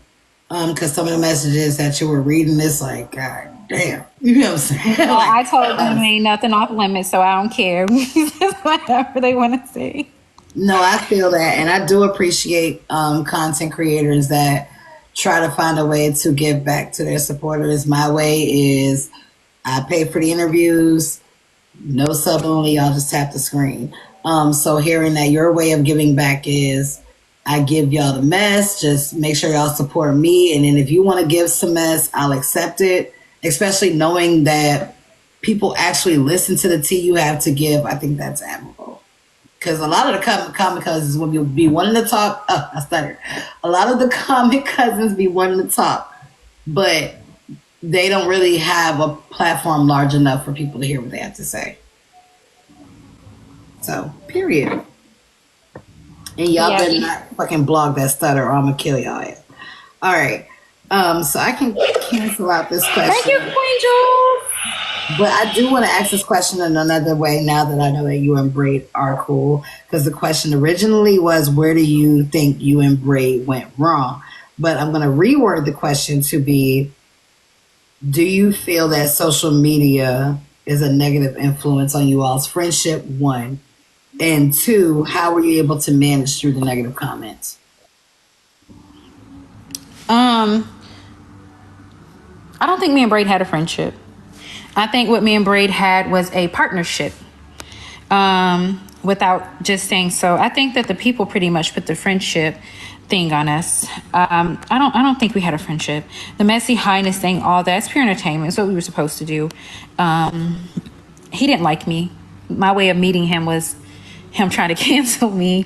Because some of the messages that you were reading, it's like, God damn. You know what I'm saying? Well, I told them ain't nothing off limits, so I don't care. Whatever they want to say. No, I feel that, and I do appreciate content creators that try to find a way to give back to their supporters. My way is I pay for the interviews, no sub only. Y'all just tap the screen. So hearing that your way of giving back is I give y'all the mess. Just make sure y'all support me, and then if you want to give some mess, I'll accept it. Especially knowing that people actually listen to the tea you have to give. I think that's admirable. Because a lot of the comic cousins will be wanting to talk. Oh, I stuttered. A lot of the comic cousins be wanting to talk, but they don't really have a platform large enough for people to hear what they have to say. So, period. And y'all Yeah. better not fucking blog that stutter or I'm gonna kill y'all. All right. So I can cancel out this Thank you, question. Queen Jules. But I do want to ask this question in another way now that I know that you and Braid are cool. Because the question originally was, where do you think you and Braid went wrong? But I'm going to reword the question to be, do you feel that social media is a negative influence on you all's friendship? One. And two, how were you able to manage through the negative comments? Um, I don't think me and Braid had a friendship. I think what me and Braid had was a partnership. Without just saying so, I think that the people pretty much put the friendship thing on us. I don't think we had a friendship. The messy highness thing, all that's pure entertainment. It's what we were supposed to do. He didn't like me. My way of meeting him was him trying to cancel me.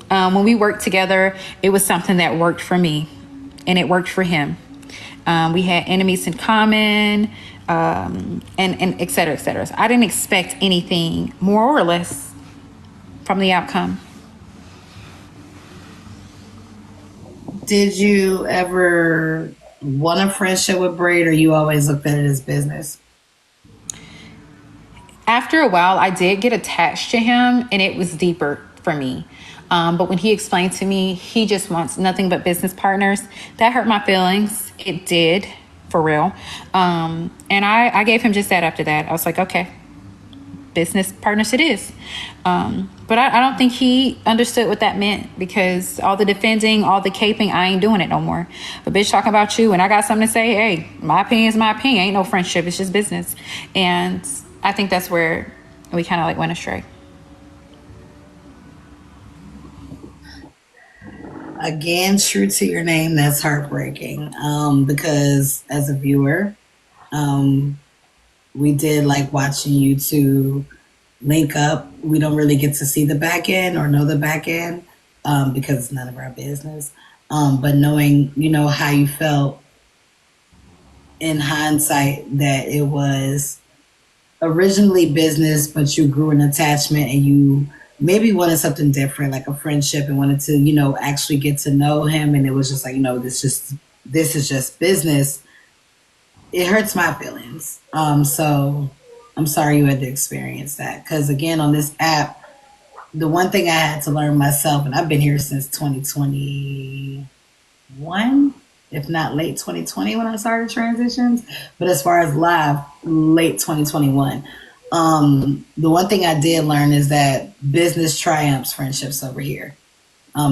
When we worked together, it was something that worked for me, and it worked for him. We had enemies in common, and et cetera, et cetera. So I didn't expect anything more or less from the outcome. Did you ever want a friendship with Braid or you always looked at it as business? After a while, I did get attached to him, and it was deeper for me. But when he explained to me he just wants nothing but business partners, that hurt my feelings. It did, for real. And I gave him just that after that. I was like, okay, business partners it is. But I don't think he understood what that meant, because all the defending, all the caping, I ain't doing it no more. But bitch talking about you and I got something to say, hey, my opinion is my opinion. Ain't no friendship. It's just business. And I think that's where we kind of like went astray. Again, true to your name, that's heartbreaking. Because as a viewer, um, we did like watching you two link up. We don't really get to see the back end or know the back end, because it's none of our business. But knowing, how you felt in hindsight, that it was originally business, but you grew an attachment and you maybe wanted something different, like a friendship, and wanted to, actually get to know him. And it was just like, this is just business. It hurts my feelings. So I'm sorry you had to experience that. Because again, on this app, the one thing I had to learn myself, and I've been here since 2021, if not late 2020 when I started transitions. But as far as live, late 2021. The one thing I did learn is that business triumphs friendships over here,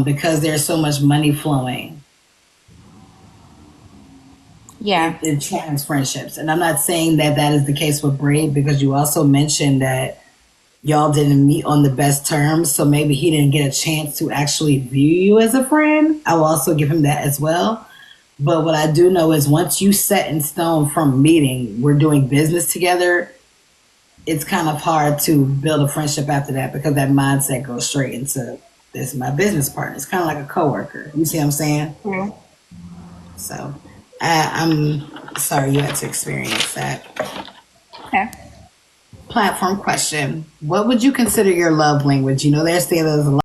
because there's so much money flowing. Yeah. It triumphs friendships. And I'm not saying that that is the case with Braid, because you also mentioned that y'all didn't meet on the best terms. So maybe he didn't get a chance to actually view you as a friend. I will also give him that as well. But what I do know is once you set in stone from meeting, we're doing business together, it's kind of hard to build a friendship after that, because that mindset goes straight into this is my business partner. It's kind of like a coworker. You see what I'm saying? Yeah. So I'm sorry you had to experience that. Okay. Platform question. What would you consider your love language? There's a lot